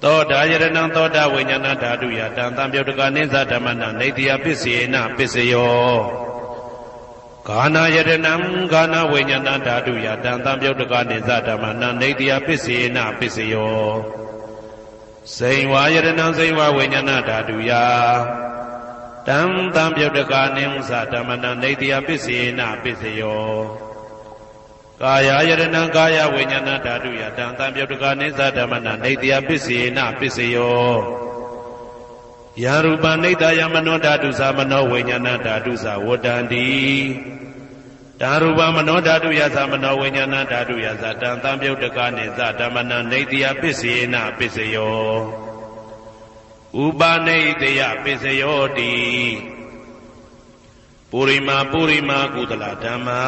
သောတာယရဏံသောတာဝိညာဏဓာတုယတံသံပြုတ်တကနိသဓမ္မနံနေတယပစ္စေနပစ္စယောဂာနာယရဏံဂာနာဝိညာဏဓာတုယတံသံပြုတ်တကနိသဓမ္မနံနေတယပစ္စေနပစ္စယောစိန်ဝါယရဏံစိန်ဝါဝိညာဏဓာတုယတံသံပြုတ်တကနိသဓမ္မနံနေတယပစ္စေနပစ္စယောကာယယရဏံကာယဝိညာဏဓာတုယတံသံပြုတ်တကနိသဓမ္မနံနေတယပစ္စေနပစ္စယောယရူပနိတယမနောဓာတုသမနောဝိညာဏဓာတုသဝတ္တန္တိ ဓာရူပမနောဓာတုယသမနောဝိညာဏဓာတုယသတံသံပြုတ်တကနေသဓမ္မနံနေတိယပစ္စယေနပစ္စယောဥပနေတိယပစ္စယောတိပုရိမာကုသလဓမ္မာ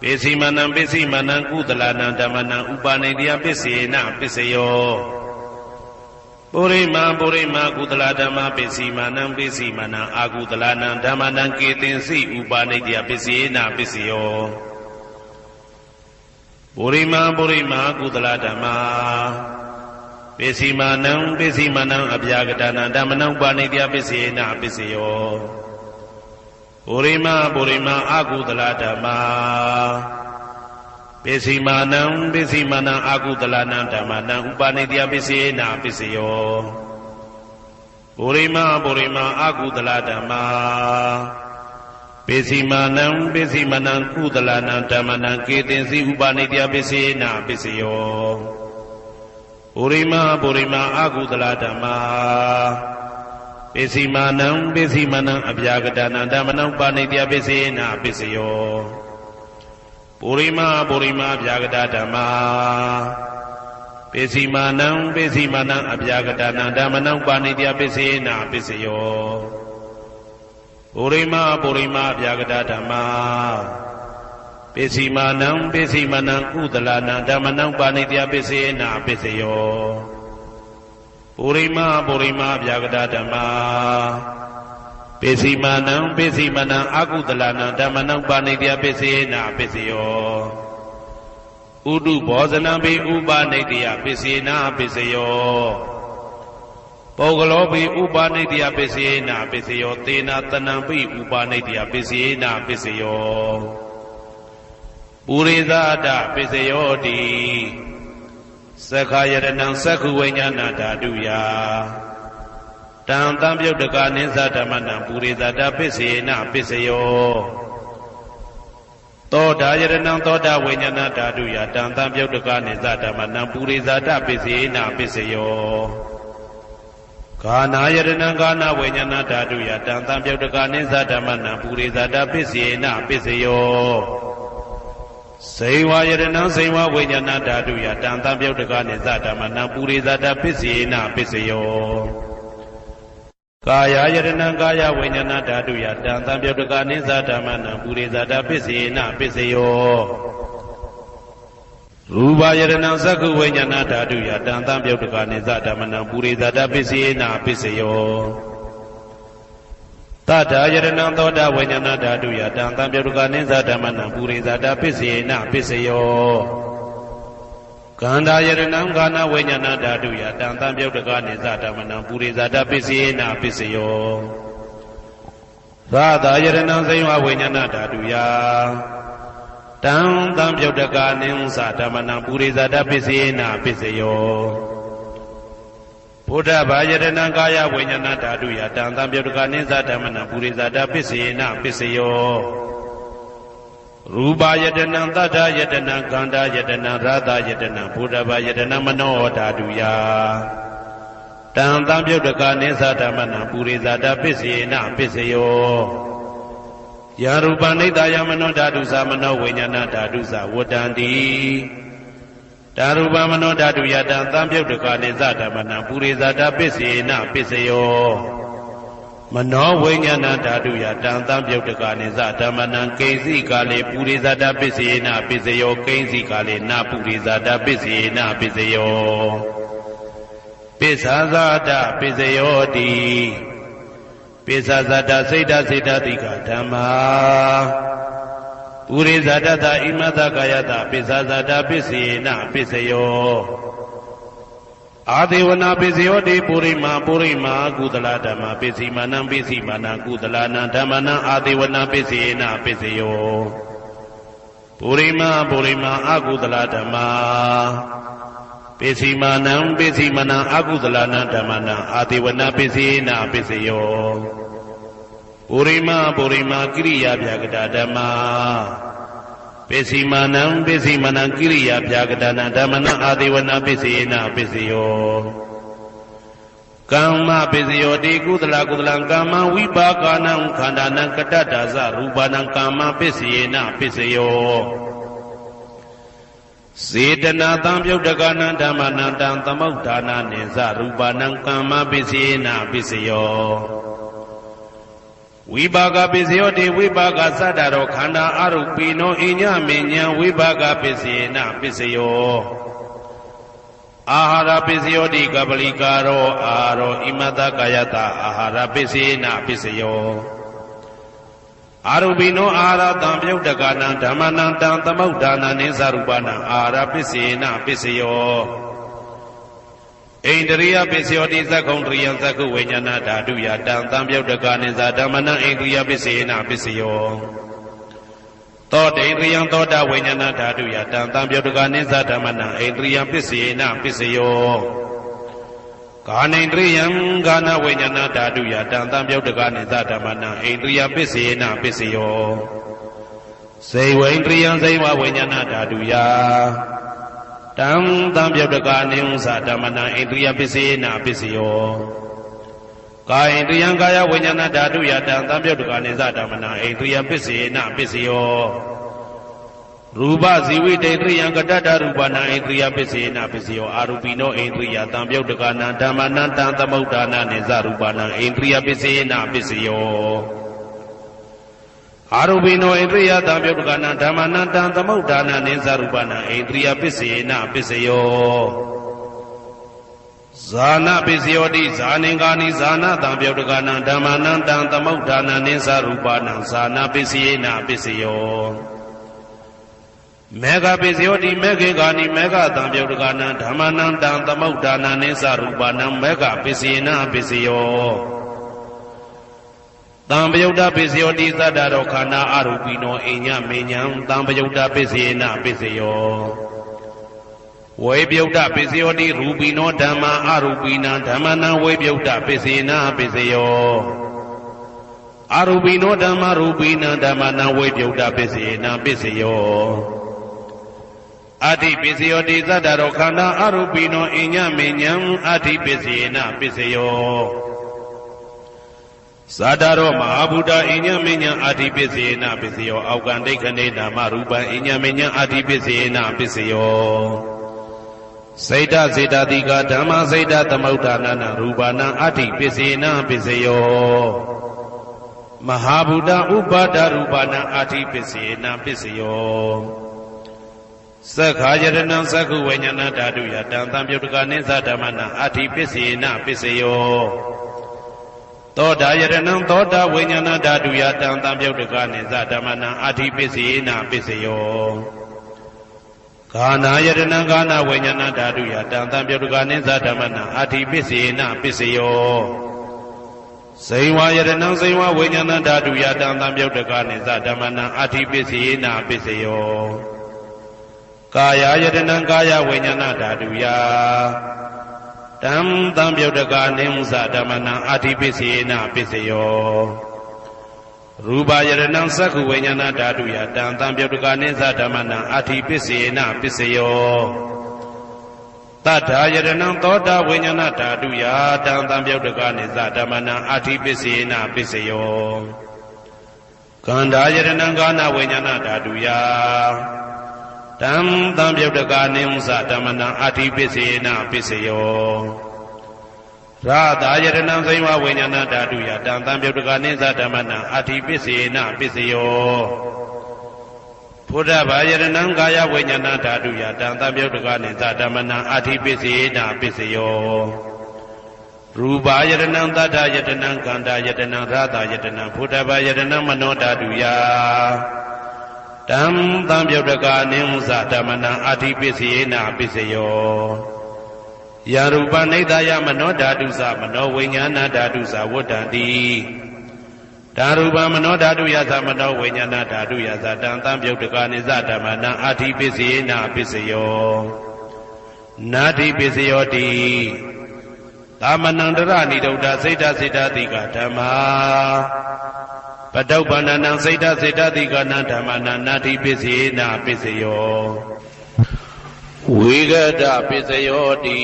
ပိစီမနံကုသလနံဓမ္မနံဥပနေတိယပစ္စယေနပစ္စယောပုရိမာကုသလဓမ္မာပိစီမနံအာကုသလနံဓမ္မနံကေတင်စီဥပနေတိယပစ္စယေနပစ္စယောပုရိမာကုသလဓမ္မာပိစီမနံအဗျာကတနံဓမ္မနံဥပနေတိယပစ္စယေနပစ္စယောပုရိမာအာကုသလဓမ္မာပိစီမနံအာကုသလနံဓမ္မနံဥပနေတိယပစ္စယေနပစ္စယောပုရိမာအာကုသလဓမ္မာပိစီမနံကုသလနံဓမ္မနံကေတင်စီဥပနေတိယပစ္စယေနပစ္စယောပုရိမာအာကုသလဓမ္မာပိစီမနံအဗျာကတနံဓမ္မနံပါဏိတယပစ္စယေနပစ္စယောပုရိမာအဗျာကတဓမ္မာပိစီမနံအဗျာကတနံဓမ္မနံပါဏိတယပစ္စယေနပစ္စယောပုရိမာအဗျာကတဓမ္မာပိစီမနံကုသလနံဓမ္မနံပါဏိတယပစ္စယေနပစ္စယောပုရိမာဗျာကတဓမ္မာပိစီမနံအာကုသလနံဓမ္မနံပါဏိတယပစ္စယေနပစ္စယောဥဒုဘောဇနံဘိဥပနိတယပစ္စယေနပစ္စယောပုဂ္ဂလောဘိဥပနိတယပစ္စယေနပစ္စယောသေနတနံဘိဥပနိတယပစ္စယေနပစ္စယောပုရိသဒပစ္စယောတိသက္ခာယတနံသက္ခုဝိညာဏဓာတုယတံသံပြုတ်တကနိသဓမ္မနံပုရိသတာပစ္စယေနပစ္စယောသောတာယတနံသောတာဝိညာဏဓာတုယတံသံပြုတ်တကနိသဓမ္မနံပုရိသတာပစ္စယေနပစ္စယောဂာနာယတနံဂာနာဝိညာဏဓာတုယတံသံပြုတ်တကနိသဓမ္မနံပုရိသတာပစ္စယေနပစ္စယောစေဝယတနံစေဝဝိညာဏဓာတုယတံသံပြုတ်တကနိသဓမ္မနံပုရိသတာပစ္စယေနပစ္စယောကာယယတနံကာယဝိညာဏဓာတုယတံသံပြုတ်တကနိသဓမ္မနံပုရိသတာပစ္စယေနပစ္စယောရူပယတနံသက္ခုဝိညာဏဓာတုယတံသံပြုတ်တကနိသဓမ္မနံပုရိသတာပစ္စယေနပစ္စယောသတ္ထာယတနံသောတာဝိညာဏဓာတုယတံသံပြုတ်တကနိသဓမ္မနံပုရိသတာပစ္စယေနပစ္စယောကန္တာယတနံကာနဝိညာဏဓာတုယတံသံပြုတ်တကနိသဓမ္မနံပုရိသတာပစ္စယေနပစ္စယောသာသာယတနံစေဝဝိညာဏဓာတုယတံသံပြုတ်တကနိသဓမ္မနံပုရိသတာပစ္စယေနပစ္စယောဘုဒ္ဓဘာယတနံကာယဝိညာဏဓာတုယတံသံပြုတ်တကနိသဓမ္မနံပုရိသတာပစ္စယေနပစ္စယောရူပယတနံသတ္တယတနံခန္ဓာယတနံရာသယတနံဘုဒ္ဓဘာယတနံမနောဓာတုယတံသံပြုတ်တကနိသဓမ္မနံပုရိသတာပစ္စယေနပစ္စယောယရူပနိတယမနောဓာတုသမနောဝိညာဏဓာတုသဝတ္တန္တိဓာရူပမနောဓာတုယတံသံပြုတ်တကနိသဓမ္မနံပုရိသတာပစ္စယေနပစ္စယောမနောဝိညာဏဓာတုယတံသံပြုတ်တကနိသဓမ္မနံကိဉ္စီကာလေပုရိသတာပစ္စယေနပစ္စယောကိဉ္စီကာလေနပုရိသတာပစ္စယေနပစ္စယောပစ္ဆာဇာတပစ္စယောတိပစ္ဆာဇာတစိတ်တတိကဓမ္မာပုရိသတတဣမတကာယတပစ္ဆာဇာတပစ္စယေနပစ္စယောအာဒေဝနာပစ္စယောတိပုရိမာကုသလဓမ္မာပစ္စည်းမနံကုသလနံဓမ္မနံအာဒေဝနာပစ္စယေနပစ္စယောပုရိမာအကုသလဓမ္မာပစ္စည်းမနံအကုသလနံဓမ္မနံအာဒေဝနာပစ္စယေနပစ္စယောပုရိမာကိရိယာဗျာကတဓမ္မာပိစီမနံကိရိယာဗျာကတနံဓမ္မနံအာဒေဝနာပစ္စယေနပစ္စယော ကမ္မပစ္စယောတိကုသလကုသလံကမ္မဝိပါကနံခန္ဓာနံကတ္တဒါဇရူပနံကမ္မပစ္စယေနပစ္စယောစေတနာတံပြုတ်တကနံဓမ္မနံတံသမုဋ္ဌာနာနိသရူပနံကမ္မပစ္စယေနပစ္စယောဝိပါကပစ္စယောတိဝိပါကသတ္တရောခန္ဓာအရုပိနောအညမေညာဝိပါကပစ္စယေနပစ္စယောအာဟာရပစ္စယောတိကပလိကာရောအာရောဣမတကာယတအာဟာရပစ္စယေနပစ္စယောအာရုပိနောအာဟာရတံပြုတ်တကနံဓမ္မနံတံသမုဋ္ဌာနာနိသရူပနံအာဟာရပစ္စယေနပစ္စယောဣန္ဒရိယပစ္စယောတိသက္ကုံတရိယသက္ကုဝိညာဏဓာတုယတံသံပြုတ်တကနိသဓမ္မနံဣန္ဒရိယပစ္စယေနပစ္စယောသောတေဣန္ဒရိယသောတဝိညာဏဓာတုယတံသံပြုတ်တကနိသဓမ္မနံဣန္ဒရိယပစ္စယေနပစ္စယောကာနိန္ဒရိယံကာနဝိညာဏဓာတုယတံသံပြုတ်တကနိသဓမ္မနံဣန္ဒရိယပစ္စယေနပစ္စယောဇေဝိန္ဒရိယံဇေဝဝိညာဏဓာတုယတံသံပြုတ်တကနိဥ္စဓမ္မနံဣန္ဒရိယပစ္စယေနပစ္စယောကာယိန္ဒရိယံကာယဝိညာဏဓာတုယတံသံပြုတ်တကနိသဓမ္မနံဣန္ဒရိယပစ္စယေနပစ္စယောရူပဇီဝိတေတရိယံကတ္တရူပနံဣန္ဒရိယပစ္စယေနပစ္စယောအာရူပိနောဣန္ဒရိယတံပြုတ်တကနံဓမ္မနံတံသမုဋ္ဌာနာနိသရူပနံဣန္ဒရိယပစ္စယေနပစ္စယောအာရူပိနောဣန္ဒရိယတံပြုတ်တကနံဓမ္မနံတံသမုဋ္ဌာနာနိသရူပနံဣန္ဒရိယပစ္စယေနပစ္စယောဇာနာပစ္စယောတိဇာနိကာနိဇာနာတံပြုတ်တကနံဓမ္မနံတံသမုဋ္ဌာနာနိသရူပနံဇာနာပစ္စယေနပစ္စယောမေဃပစ္စယောတိမေခေကာနိမေဃတံပြုတ်တကနံဓမ္မနံတံသမုဋ္ဌာနာနိသရူပနံမေဃပစ္စယေနပစ္စယောတံပယုတ်တပစ္စယောတိသတ္တရောခန္ဓာအရူပိနောအိညမေညာတံပယုတ်တပစ္စယေနပစ္စယောဝေပယုတ်တပစ္စယောတိရူပိနောဓမ္မာအရူပိနံဓမ္မနံဝေပယုတ်တပစ္စယေနပစ္စယောအရူပိနောဓမ္မာရူပိနံဓမ္မနံဝေပယုတ်တပစ္စယေနပစ္စယောအတ္တိပစ္စယောတိသတ္တရောခန္ဓာအရူပိနောအိညမေညာအတ္တိပစ္စယေနပစ္စယောသတ္တရောမဟာဗုဒ္ဓအိညမေညာအတ္တိပစ္စယေနပစ္စယောအောက်ကံဒိဋ္ဌနေနာမရူပံအိညမေညာအတ္တိပစ္စယေနပစ္စယောစေတစေတတိကဓမ္မစေတသမုဋ္ဌာနာရူပနာအတ္တိပစ္စယေနပစ္စယောမဟာဗုဒ္ဓဥပါဒရူပနာအတ္တိပစ္စယေနပစ္စယောသက္ခာယတနံသက္ခုဝိညာဏဓာတုယတံသံပြုတ်တကနိသဓမ္မနံအတ္တိပစ္စယေနပစ္စယောသောတာယတနံသောတာဝိညာဏဓာတုယတံသံပြုတ်တကနိသဓမ္မနံအတ္တိပစ္စယေနပစ္စယောဂာနာယတနံဂာနာဝိညာဏဓာတုယတံသံပြုတ်တကနိသဓမ္မနံအတ္တိပစ္စယေနပစ္စယောဇိဝယတနံဇိဝဝိညာဏဓာတုယတံသံပြုတ်တကနိသဓမ္မနံအတ္တိပစ္စယေနပစ္စယောကာယယတနံကာယဝိညာဏဓာတုယတံသံပြုတ်တကနိဥ္စဓမ္မနံအတ္တိပစ္စယေနပစ္စယောရူပယတနံသက္ခုဝိညာဏဓာတုယတံသံပြုတ်တကနိသဓမ္မနံအတ္တိပစ္စယေနပစ္စယောတတ္ထာယတနံသောတာဝိညာဏဓာတုယတံသံပြုတ်တကနိသဓမ္မနံအတ္တိပစ္စယေနပစ္စယောကန္ဓာယတနံကာနဝိညာဏဓာတုယတံသံပြုတ်တကနိဥ္စဓမ္မနံအတ္တိပစ္စယေနပစ္စယောရာသာယတနံဇိဝဝိညာဏဓာတုယတံသံပြုတ်တကနိသဓမ္မနံအတ္တိပစ္စယေနပစ္စယောဘုဒ္ဓဘာယတနံကာယဝိညာဏဓာတုယတံသံပြုတ်တကနိသဓမ္မနံအတ္တိပစ္စယေနပစ္စယောရူပယတနံသတ္တယတနံကန္တာယတနံရာသာယတနံဘုဒ္ဓဘာယတနံမနောဓာတုယတံသံပြုတ်တကနိဥ္စဓမ္မနံအတ္တိပစ္စယေနပစ္စယောယရူပနိဒာယမနောဓာတုသမနောဝိညာဏဓာတုသဝတ္တံတိဓာရူပမနောဓာတုယသမနောဝိညာဏဓာတုယသတံသံပြုတ်တကနိသဓမ္မနံအတ္တိပစ္စယေနပစ္စယောနာတိပစ္စယောတိသမနံတရဏိဒုဒ္ဓစိတ်တစိတ္တတိကဓမ္မာပတုပ္ပန္နံစိတ်တစိတ္တတိကနံဓမ္မနံနာတိပစ္စယေနပစ္စယောဝိဂဒပစ္စယောတိ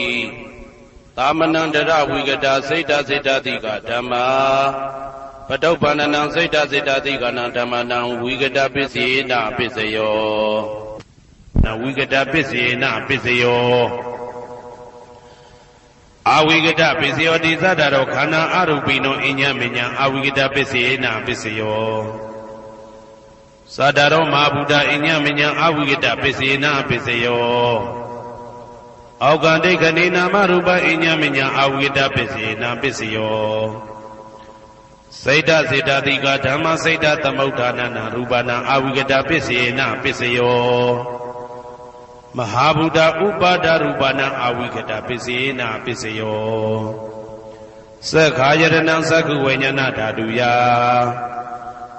သာမဏံတရဝိကတာစိတ်တစိတ္တတိကဓမ္မာပတုပ္ပန္နံစိတ်တစိတ္တတိကနံဓမ္မနံဝိကတာပစ္စေနပစ္စယောနဝိကတာပစ္စေနပစ္စယောအဝိကတပစ္စယောတိသတ္တရောခန္ဓာအရူပိနောအညမညအဝိကတပစ္စေနပစ္စယောသတ္တရောမဟာဗုဒ္ဓအညမညအဝိကတပစ္စေနပစ္စယောအောက်ကံဒိဋ္ဌနေနာမရူပအညမညအဝိကတပစ္စေနပစ္စယောစိတ်တစေတတိကဓမ္မစိတ်တသမုဋ္ဌာနနာရူပနာအဝိကတပစ္စေနပစ္စယောမဟာဗုဒ္ဓဥပါဒရူပနာအဝိကတပစ္စေနပစ္စယောသက္ခာယတနံသက္ခုဝိညာဏဓာတုယ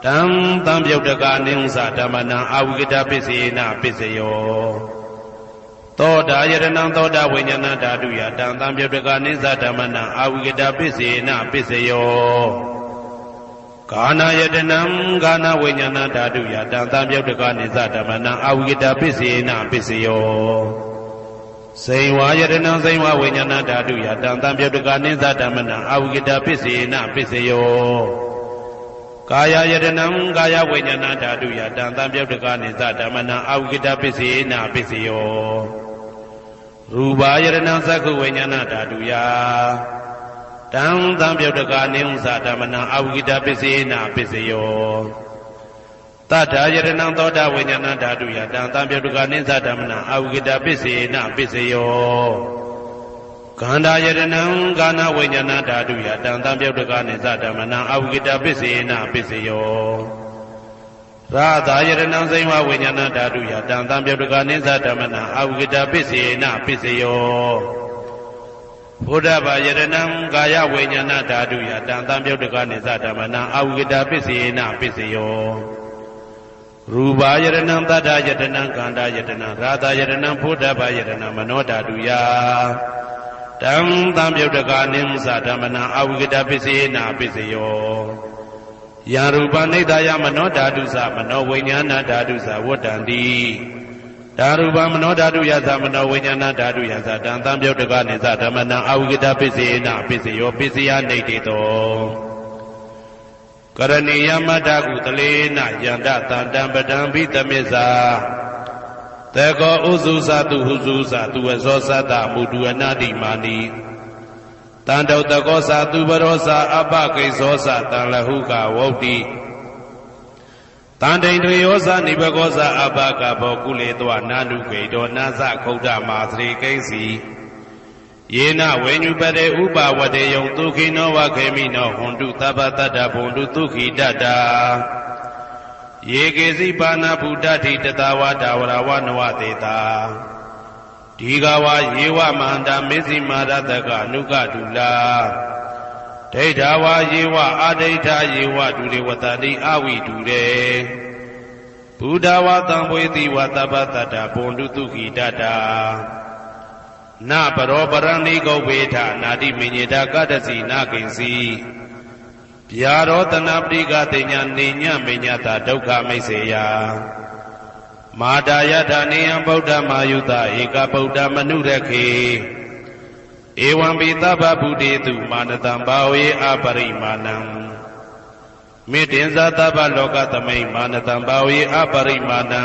တံသံပြုတ်တကအနိစ္စဓမ္မနံအဝိကတပစ္စေနပစ္စယောသောတာယတနံသောတာဝိညာဏဓာတုယတံသံပြုတ်တကအနိစ္စဓမ္မနံအဝိကတပစ္စေနပစ္စယောကာနာယတနံကာနာဝိညာဏဓာတုယတံသံပြုတ်တကနိစ္စဓမ္မနံအဝိကတပစ္စေနပစ္စယောစိန်ဝါယတနံစိန်ဝဝိညာဏဓာတုယတံသံပြုတ်တကနိစ္စဓမ္မနံအဝိကတပစ္စေနပစ္စယောကာယယတနံကာယဝိညာဏဓာတုယတံသံပြုတ်တကနိစ္စဓမ္မနံအဝိကတပစ္စေနပစ္စယောရူပယတနံသက္ခုဝိညာဏဓာတုယတံသံပြုတ်တကနိဥ္စဓမ္မနံအဝိကတပစ္စေနပစ္စယောတတ္ထာယတနံသောတာဝိညာဏဓာတုယတံသံပြုတ်တကနိစ္စဓမ္မနံအဝိကတပစ္စေနပစ္စယောခန္ဓာယတနံကာနဝိညာဏဓာတုယတံသံပြုတ်တကနိစ္စဓမ္မနံအဝိကတပစ္စေနပစ္စယောရာသယတနံစိမ္ဝဝိညာဏဓာတုယတံသံပြုတ်တကနိစ္စဓမ္မနံအဝိကတပစ္စေနပစ္စယောဘုဒ္ဓဘာယတနံကာယဝိညာဏဓာတုယတံသံပြုတ်တကနိစ္စဓမ္မနံအဝိကတပစ္စေနပစ္စယောရူပယတနံသတ္တယတနံခန္ဓာယတနံရာသယတနံဘုဒ္ဓဘာယတနံမနောဓာတုယတံသံပြုတ်တကနိစ္စဓမ္မနံအဝိကတပစ္စေနပစ္စယောယံရူပနိဒာယမနောဓာတုသမနောဝိညာဏဓာတုသဝတ္တန္တိဓာရူပမနောဓာတုယသမနောဝိညာဏဓာတုယသတံသံပြုတ်တကနိစ္စဓမ္မနံအဝိကတပစ္စေနပစ္စယောပစ္စယနေတိတောကရဏီယမတ္တကုတလေနယန္တတံတံပဒံဘိတမစ္စာတေကောဥစုသတုဟုစုသတုဝဇောသတ္တမုတုအနာတိမာနိတံတောတကောသတုဘရောသအပကိဇောသတံလဟုကဝုတ်တိတန်တိန်တွေယောဇနိဘကောဇအပကဘောကုလေတောနာနုကေတောနာသခုဒ္ဓမာသရေကိဉ္စီယေနဝေညုပတေဥပဝတေယံဒုခိနောဝခေမိနောဟွန်တုသဗ္ဗတတ္တဘုံတုဒုခိတတ္တာယေကေစီပါဏဗုဒ္ဓတိတတဝါဒဝရဝနဝတေတာဒီဃဝါယေဝမန္တမေဇိမာရတကအနုကတုလာဒိဋ္ဌဝါယေဝအာဒိဋ္ဌယေဝဒုရေဝတတိအဝိဒုရေဘုဒ္ဓဝါတံဝေတိဝသဗ္ဗတတ္တဘုံတုဒုခိတတ္တာနပရောပရဏိကောဝေထနာတိမညေတာကတ္တစီနာကိဉ္စီဗျာရောတနာပရိကတိညာနေညမညတာဒုက္ခမိတ်စေယမာတာယထာနေယံဗုဒ္ဓမာယုတဧကဗုဒ္ဓမနုရခေဧဝံပိသဗ္ဗဗုဒေတုမာနတံဘာဝေအပရိမာဏံမေတ္တင်္ဇာသဗ္ဗလောကသမိမာနတံဘာဝေအပရိမာဏံ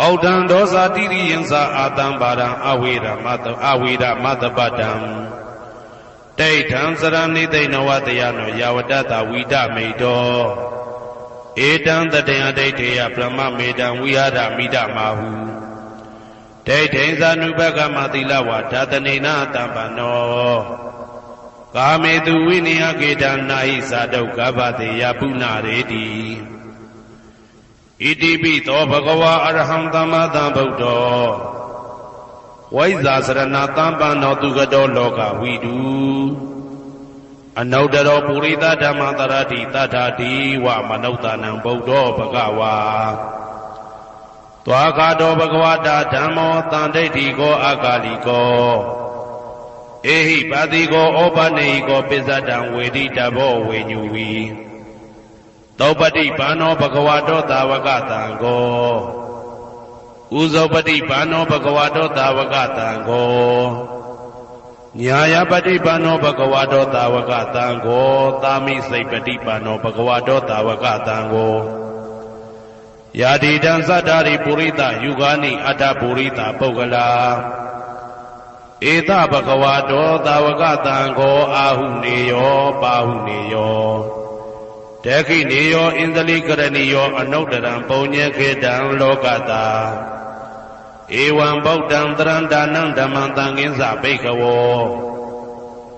ဩဒံဒောဇာတိရိယံသာအာတံပါရံအဝေရမတပတံဒိဋ္ဌံစရဏိသိဏဝတယနောယာဝတ္တဝိဒမိတောဧတံတတေယဒိဋ္ဌေယပရမမေတံဝိဟာရမိဒမာဟုဒိဋ္ဌိဇာနုပကမသီလဝါဓာတနေနာတံပနောကာမေတုဝိနိယကေတနာဟိသာဒုက္ခဗတေယပုဏ္ဏရေတိဣတိပိသောဘဂဝါအရဟံသမ္မာသမ္ဗုဒ္ဓောဝိဇ္ဇာစရဏတံပန္နောသူကတောလောကဝိတုအနုတ္တရောပုရိသဓမ္မတရတိတထာတိဝမနုဿာနံဗုဒ္ဓောဘဂဝါသွားခါတောဘဂဝတာဓမ္မောတန်ဒိဋ္ဌိကောအကာလိကောဧဟိပါတိကောဩပနေဟိကောပိစ္ဆတံဝေတိတဘောဝေညူဝီသောပတိဘာနောဘဂဝတောသာဝကတံကောဥဇောပတိဘာနောဘဂဝတောသာဝကတံကော ညာယပฏิပန္နောဘဂဝတောသာဝကသံဃောသာမိစိတ်ပฏิပန္နောဘဂဝတောသာဝကသံဃောယာတိတံသတ္တာရိပုရိသယုဂာနိအတ္တပုရိသပုဂ္ဂလာဧတဘဂဝတောသာဝကသံဃောအာဟုနေယောပါဟုနေယောတေခိနေယောဣန္ဒလိကရဏီယောအနုတ္တရံပုံညေခေတံလောကတာဧဝံဗုဒ္ဓံတရန္တာနံဓမ္မံသံဃင်းစဘိက္ခဝော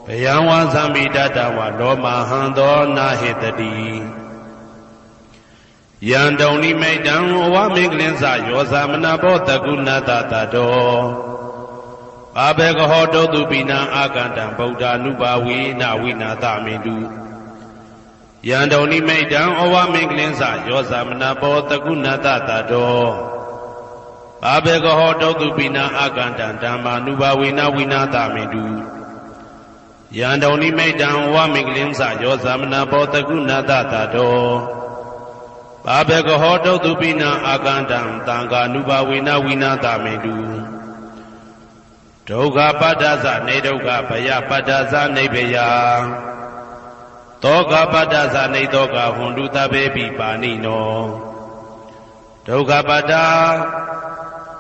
ဘယံဝါသံမိတတဝလောမဟံသောနာဟိတတိယံတုံနိမိတံဝမင်္ဂလင်းစယောသမနာဘောတကုဏတတတောအဘေကဟောတုတုပိနံအာကန္တံဗုဒ္ဓ ानु ဘာဝေနဝိနာသမိတုယံတုံနိမိတံဩဝမင်္ဂလင်းစယောသမနာဘောတကုဏတတတောအဘေကဟောတုတုပိနံအာကန္တံဓမ္မာနုဘာဝေနဝိနာသမိတုယံတုံနိမိတံဩဝမင်္ဂလင်းစယောသမနာဘောတကုဏတတတောအဘေကဟောတုတုပိနံအာကန္တံသံဃာနုဘာဝေနဝိနာသမိတုဒုက္ခပတ္တသနေဒုက္ခဘယပတ္တသနေဘယသောကပတ္တသနေသောကဟွန်တုသဗ္ဗေပိပါဏိနောဒုက္ခပတ္တ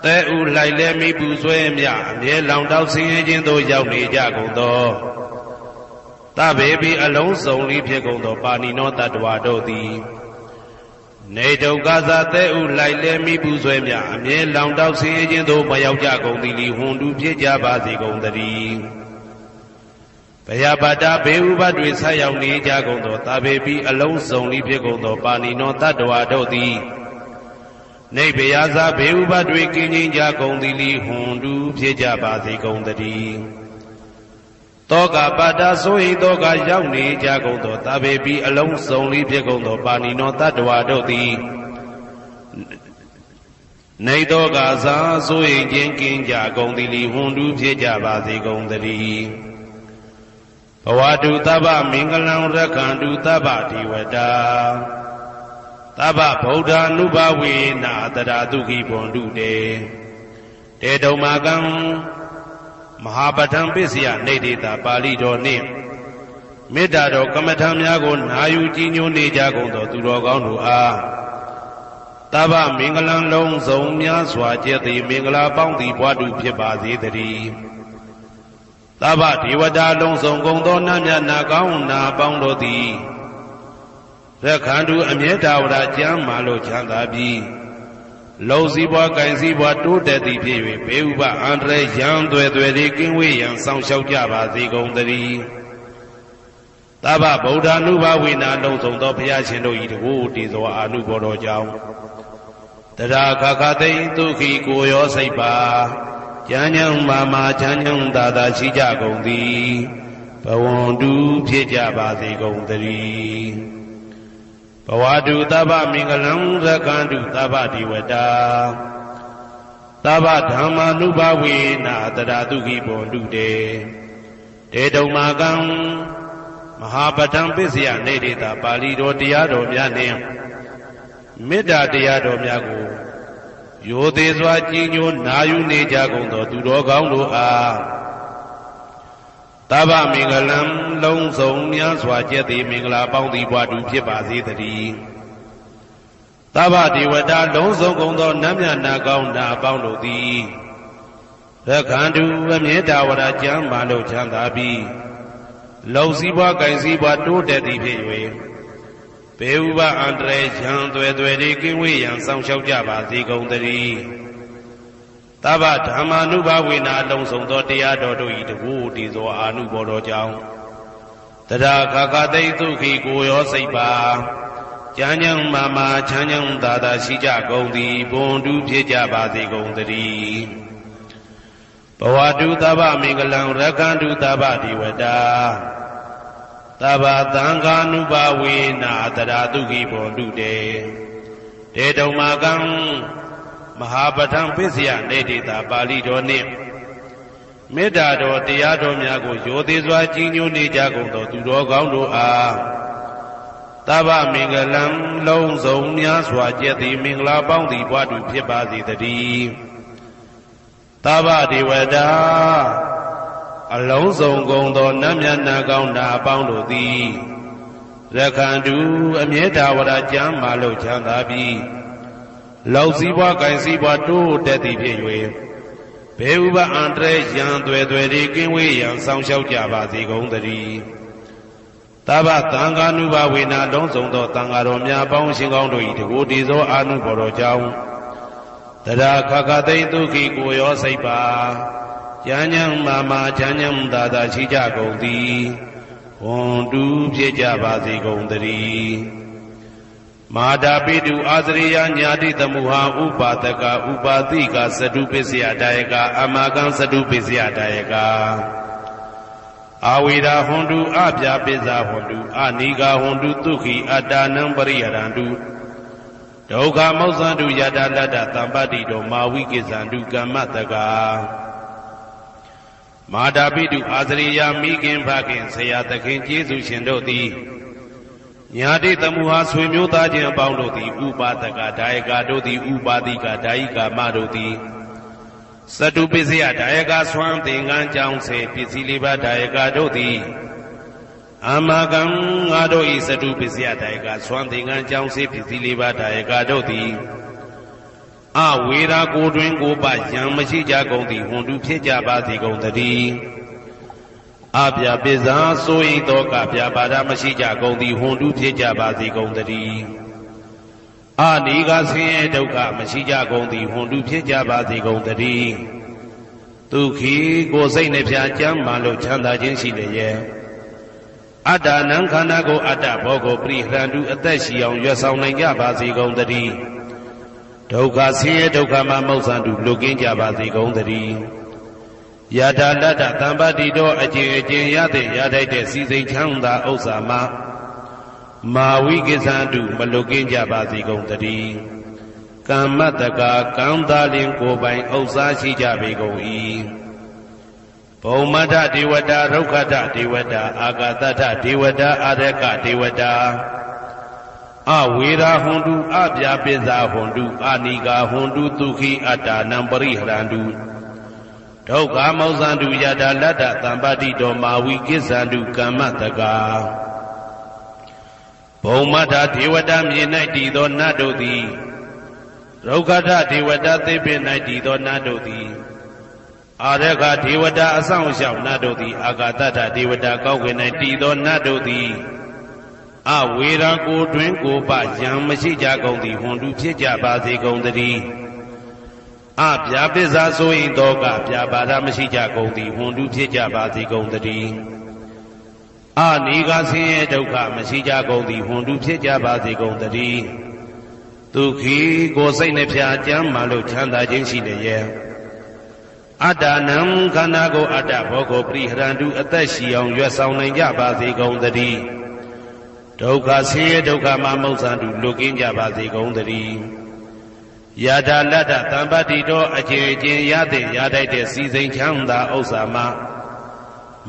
သဲဥလိုက်လဲမိပူဆွဲမြအမြဲလောင်တောက်ဆင်းရဲခြင်းသို့ရောက်နေကြကုန်သောသဗ္ဗေပိအလုံးစုံလေးဖြစ်ကုန်သောပါဏိနောတတ္တဝါတို့သည်နေဒုက္ခသသဲဥလိုက်လဲမိပူဆွဲမြအမြဲလောင်တောက်ဆင်းရဲခြင်းသို့မရောက်ကြကုန်သည်လီဟွန်တုဖြစ်ကြပါစေကုန်သတည်းဘယပတ္တဘေဥပတွေဆက်ရောက်နေကြကုန်သောသဗ္ဗေပိအလုံးစုံလေးဖြစ်ကုန်သောပါဏိနောတတ္တဝါတို့သည်နေဘယသဘေဥပတွေကင်းခြင်းကြကုန်သည်လီဟွန်တုဖြစ်ကြပါစေကုန်သတည်းသောကပတ္တဆိုဟိသောကရောက်နေကြကုန်သောသဗ္ဗေပိအလုံးစုံလေးဖြစ်ကုန်သောပါဏိနောတတ္တဝါတို့သည်နေသောကသာဆိုဟိခြင်းကင်းကြကုန်သည်လီဟွန်တုဖြစ်ကြပါစေကုန်သတည်းဘဝတုသဗ္ဗမင်္ဂလံရက္ခန္တုသဗ္ဗဒေဝတာသဗ္ဗဗုဒ္ဓ ानु ဘာဝေနတရာတုခိဘွန်တုတေတုံမာကံမဟာပဋ္ဌံပစ္စယနေတေတာပါဠိတော်နှင့်မေတ္တာတော်ကမ္မထံများကိုနာယူကြည်ညိုနေကြကုန်သောသူတော်ကောင်းတို့အားသဗ္ဗမင်္ဂလံလုံးစုံများစွာကျက်သည်မင်္ဂလာပေါင်းသည်ဘွားတုဖြစ်ပါစေတည်းသဗ္ဗဒေဝတာလုံးစုံကုန်သောနတ်မြတ်နာကောင်းနာပေါင်းတို့သည်ရက္ခန္တုအမြဲတဝရကျမ်းမာလို့ချမ်းသာပြီးလုံစည်းပွားကင်စည်းပွားတိုးတက်သည်ဖြစ်၍ဘေဥပအန္တရာယ်ရန်သွဲသွဲလေးကင်းဝေးရန်ဆောင်ရှောက်ကြပါစေကုန်သတည်းသဗ္ဗဗုဒ္ဓ ानु ဘာဝေနလုံးစုံသောဘုရားရှင်တို့၏တကူတည်သောအာနုဘောတော်ကြောင့်တရာခခသိဒုက္ခိကိုရောစိတ်ပါကျမ်းညံမာမာချမ်းညံသာသာရှိကြကုန်သည်ဘဝန္တုဖြစ်ကြပါစေကုန်သတည်းဘဝတုသဗ္ဗမင်္ဂလံရက္ခန္တုသဗ္ဗဒေဝတာသဗ္ဗဓမ္မာနုဘာဝေနတရာတုခိဘွန်တုတေတုံမာကံမဟာပဋ္ဌံပစ္စယနေတေတာပါဠိတော်တရားတော်များနှင့်မေတ္တာတရားတော်များကိုရိုသေစွာကြည်ညိုနာယူနေကြကုန်သောသူတော်ကောင်းတို့အားသဗ္ဗမင်္ဂလံလုံးစုံများစွာကျက်သည်မင်္ဂလာပေါင်းသည်ဘွားတူဖြစ်ပါစေတည်းသဗ္ဗဒေဝတာလုံးစုံကုန်သောနတ်မြတ်နာကောင်းနာပေါင်းတို့သည်ရက္ခန္တုအမြဲတဝရကျမ်းမာလို့ချမ်းသာပြီးလုံစည်းပွားကင်စည်းပွားတိုးတက်သည်ဖြစ်၍ဘေဥပအန္တရာယ်ရန်သွဲသွဲလေးကင်းဝေးရန်ဆောင်ရှောက်ကြပါစေကုန်သတည်းသဗ္ဗဓမ္မာနုဘာဝေနလုံးစုံသောတရားတော်တို့၏တကူတည်သောအာနုဘောတော်ကြောင့်တရာခခသိဒုက္ခိကိုရောစိတ်ပါကျမ်းညံမာမာချမ်းညံသာသာရှိကြကုန်သည်ဘွန်တုဖြစ်ကြပါစေကုန်သတည်းဘဝတုသဗ္ဗမင်္ဂလံရက္ခန္တုသဗ္ဗဒေဝတာသဗ္ဗသံဃာနုဘာဝေနတရာတုခိဘွန်တုတေတုံမာကံမဟာပဋ္ဌံပစ္စယနေတေတာပါဠိတော်နှင့်မေတ္တာတော်တရားတော်များကိုရိုသေစွာကြည်ညိုနေကြကုန်သောသူတော်ကောင်းတို့အားသဗ္ဗမင်္ဂလံလုံးစုံများစွာကျက်သည်မင်္ဂလာပေါင်းသည်ဘွားတူဖြစ်ပါစေတည်းသဗ္ဗဒေဝတာ အလုံးစုံကုန်သောနတ်မြတ်နာကောင်းတာအပေါင်းတို့သည်ရခန္တုအမြဲတဝရကျမ်းမာလို့ချမ်းသာပြီးလောက်စည်းပွားကိုင်စည်းပွားတိုးတက်သည်ဖြစ်၍ဘေဥပအန္တရာယ်ရန်သွယ်သွယ်ဒီကင်းဝေးရန်ဆောင်ရှောက်ကြပါစေကုန်သတည်းသဗ္ဗသံဃာနုဘဝေနာလုံးစုံသောသံဃာတော်များပေါင်းရှင်ကောင်းတို့၏တကူတည်သောအာနုဘော်တော်ကြောင့်တရားခခသိမ့်ဒုက္ခိကိုရောစိတ်ပါဉာဏ်ဉာဏ်မာမာဉာဏ်ဉာဏ်သာသာရှိကြကုန်သည်ဝန်တူဖြစ်ကြပါစေကုန်သတည်းမာတာပိတုအာသရိယညာတိတမုဟာဥပါဒကဥပါတိကသတုပစ္စယတာယကအမကံသတုပစ္စယတာယကအာဝိရာဟွန်တုအပြပိဇာဟွန်တုအနိဂါဟွန်တုဒုက္ခိအတ္တနံပရိယရန္တုဒုက္ခမောဇ္ဇန္တုယတလတ္တသံပတ္တိတောမာဝိကိဇန္တုကမ္မတကာမာတာပိတုအာသရိယမိခင်ဖခင်ဆရာသခင်ကျေးဇူးရှင်တို့သည်ညာတိတမုဟာဆွေမျိုးသားချင်းအပေါင်းတို့သည်ဥပါဒကဒါယကတို့သည်ဥပါတိကဒါယိကာမတို့သည်သတုပစ္စယဒါယကဆွမ်းသင်္ကန်းကြောင်းစေပစ္စည်းလေးပါးဒါယကတို့သည်အမကံငါတို့ဤသတုပစ္စယဒါယကဆွမ်းသင်္ကန်းကြောင်းစေပစ္စည်းလေးပါးဒါယကတို့သည်အဝေရာကိုတွင်ကိုပယံမရှိကြကုန်သည်ဟွန်တုဖြစ်ကြပါစေကုန်သတည်းအပြပိဇာဆိုရင်တော့ကပြပါဒမရှိကြကုန်သည်ဟွန်တုဖြစ်ကြပါစေကုန်သတည်းအနိဂဆင်းရဲဒုက္ခမရှိကြကုန်သည်ဟွန်တုဖြစ်ကြပါစေကုန်သတည်းဒုက္ခိကိုစိတ်နှပြကျမ်းမာလို့ချမ်းသာခြင်းရှိလျက်အတ္တနံခန္ဓာကိုအတ္တဘောကိုပရိဟရန္တုအသက်ရှိအောင်ရွတ်ဆောင်နိုင်ကြပါစေကုန်သတည်းဒုက္ခဆင်းရဲဒုက္ခမှမောဇ္ဇန္တုလွတ်ကင်းကြပါစေကုန်သတည်းယတာတတ္တသံပတ္တိတောအကျဉ်အကျဉ်ရတဲ့ရထိုက်တဲ့စီစိန်ချမ်းသာဥစ္စာမှာမာဝိကိဇန္တုမလွတ်ကင်းကြပါစေကုန်သတည်းကမ္မတကာကံသာလင်ကိုယ်ပိုင်ဥစ္စာရှိကြပေကုန်၏ဘုံမတ္ထဒေဝတာရုက္ခတဒေဝတာအာဂတတဒေဝတာအာရကဒေဝတာအဝေရာဟွန်တုအပြပိဇာဟွန်တုအနိဂါဟွန်တုဒုက္ခိအတ္တနံပရိဟရန္တုဒုက္ခမောဇ္ဇန္တုယတာလတ္တသံပတ္တိတောမာဝိကိဇန္တုကမ္မတကာဘုံမတ္ထဒေဝတာမြေ၌တည်သောနတ်တို့သည်ရုက္ခတဒေဝတာသေပင်၌တည်သောနတ်တို့သည်အာရကဒေဝတာအဆောင်ရှောက်နတ်တို့သည်အာဂတတဒေဝတာကောက်ွယ်၌တည်သောနတ်တို့သည်အဝေရာကိုတွင်ကိုပယံမရှိကြကုန်သည်ဟွန်တုဖြစ်ကြပါစေကုန်သတည်းအပြာပိဇာဆိုရင်တော့ကပြာပါဒမရှိကြကုန်သည်ဟွန်တုဖြစ်ကြပါစေကုန်သတည်းအနိဂဆင်းရဲဒုက္ခမရှိကြကုန်သည်ဟွန်တုဖြစ်ကြပါစေကုန်သတည်းဒုက္ခိကိုစိတ်နှပြကျမ်းမာလို့ချမ်းသာခြင်းရှိလျက်အတ္တနံခန္ဓာကိုအတ္တဘောကိုပရိဟရန္တုအသက်ရှိအောင်ရွတ်ဆောင်နိုင်ကြပါစေကုန်သတည်းဒုက္ခဆင်းရဲဒုက္ခမှမောဇ္ဇန္တုလွတ်ကင်းကြပါစေကုန်သတည်းယတာလတ္တသံပတ္တိတောအကျဉ်အကျဉ်ရတဲ့ရထိုက်တဲ့စီစိန်ချမ်းသာဥစ္စာမှာ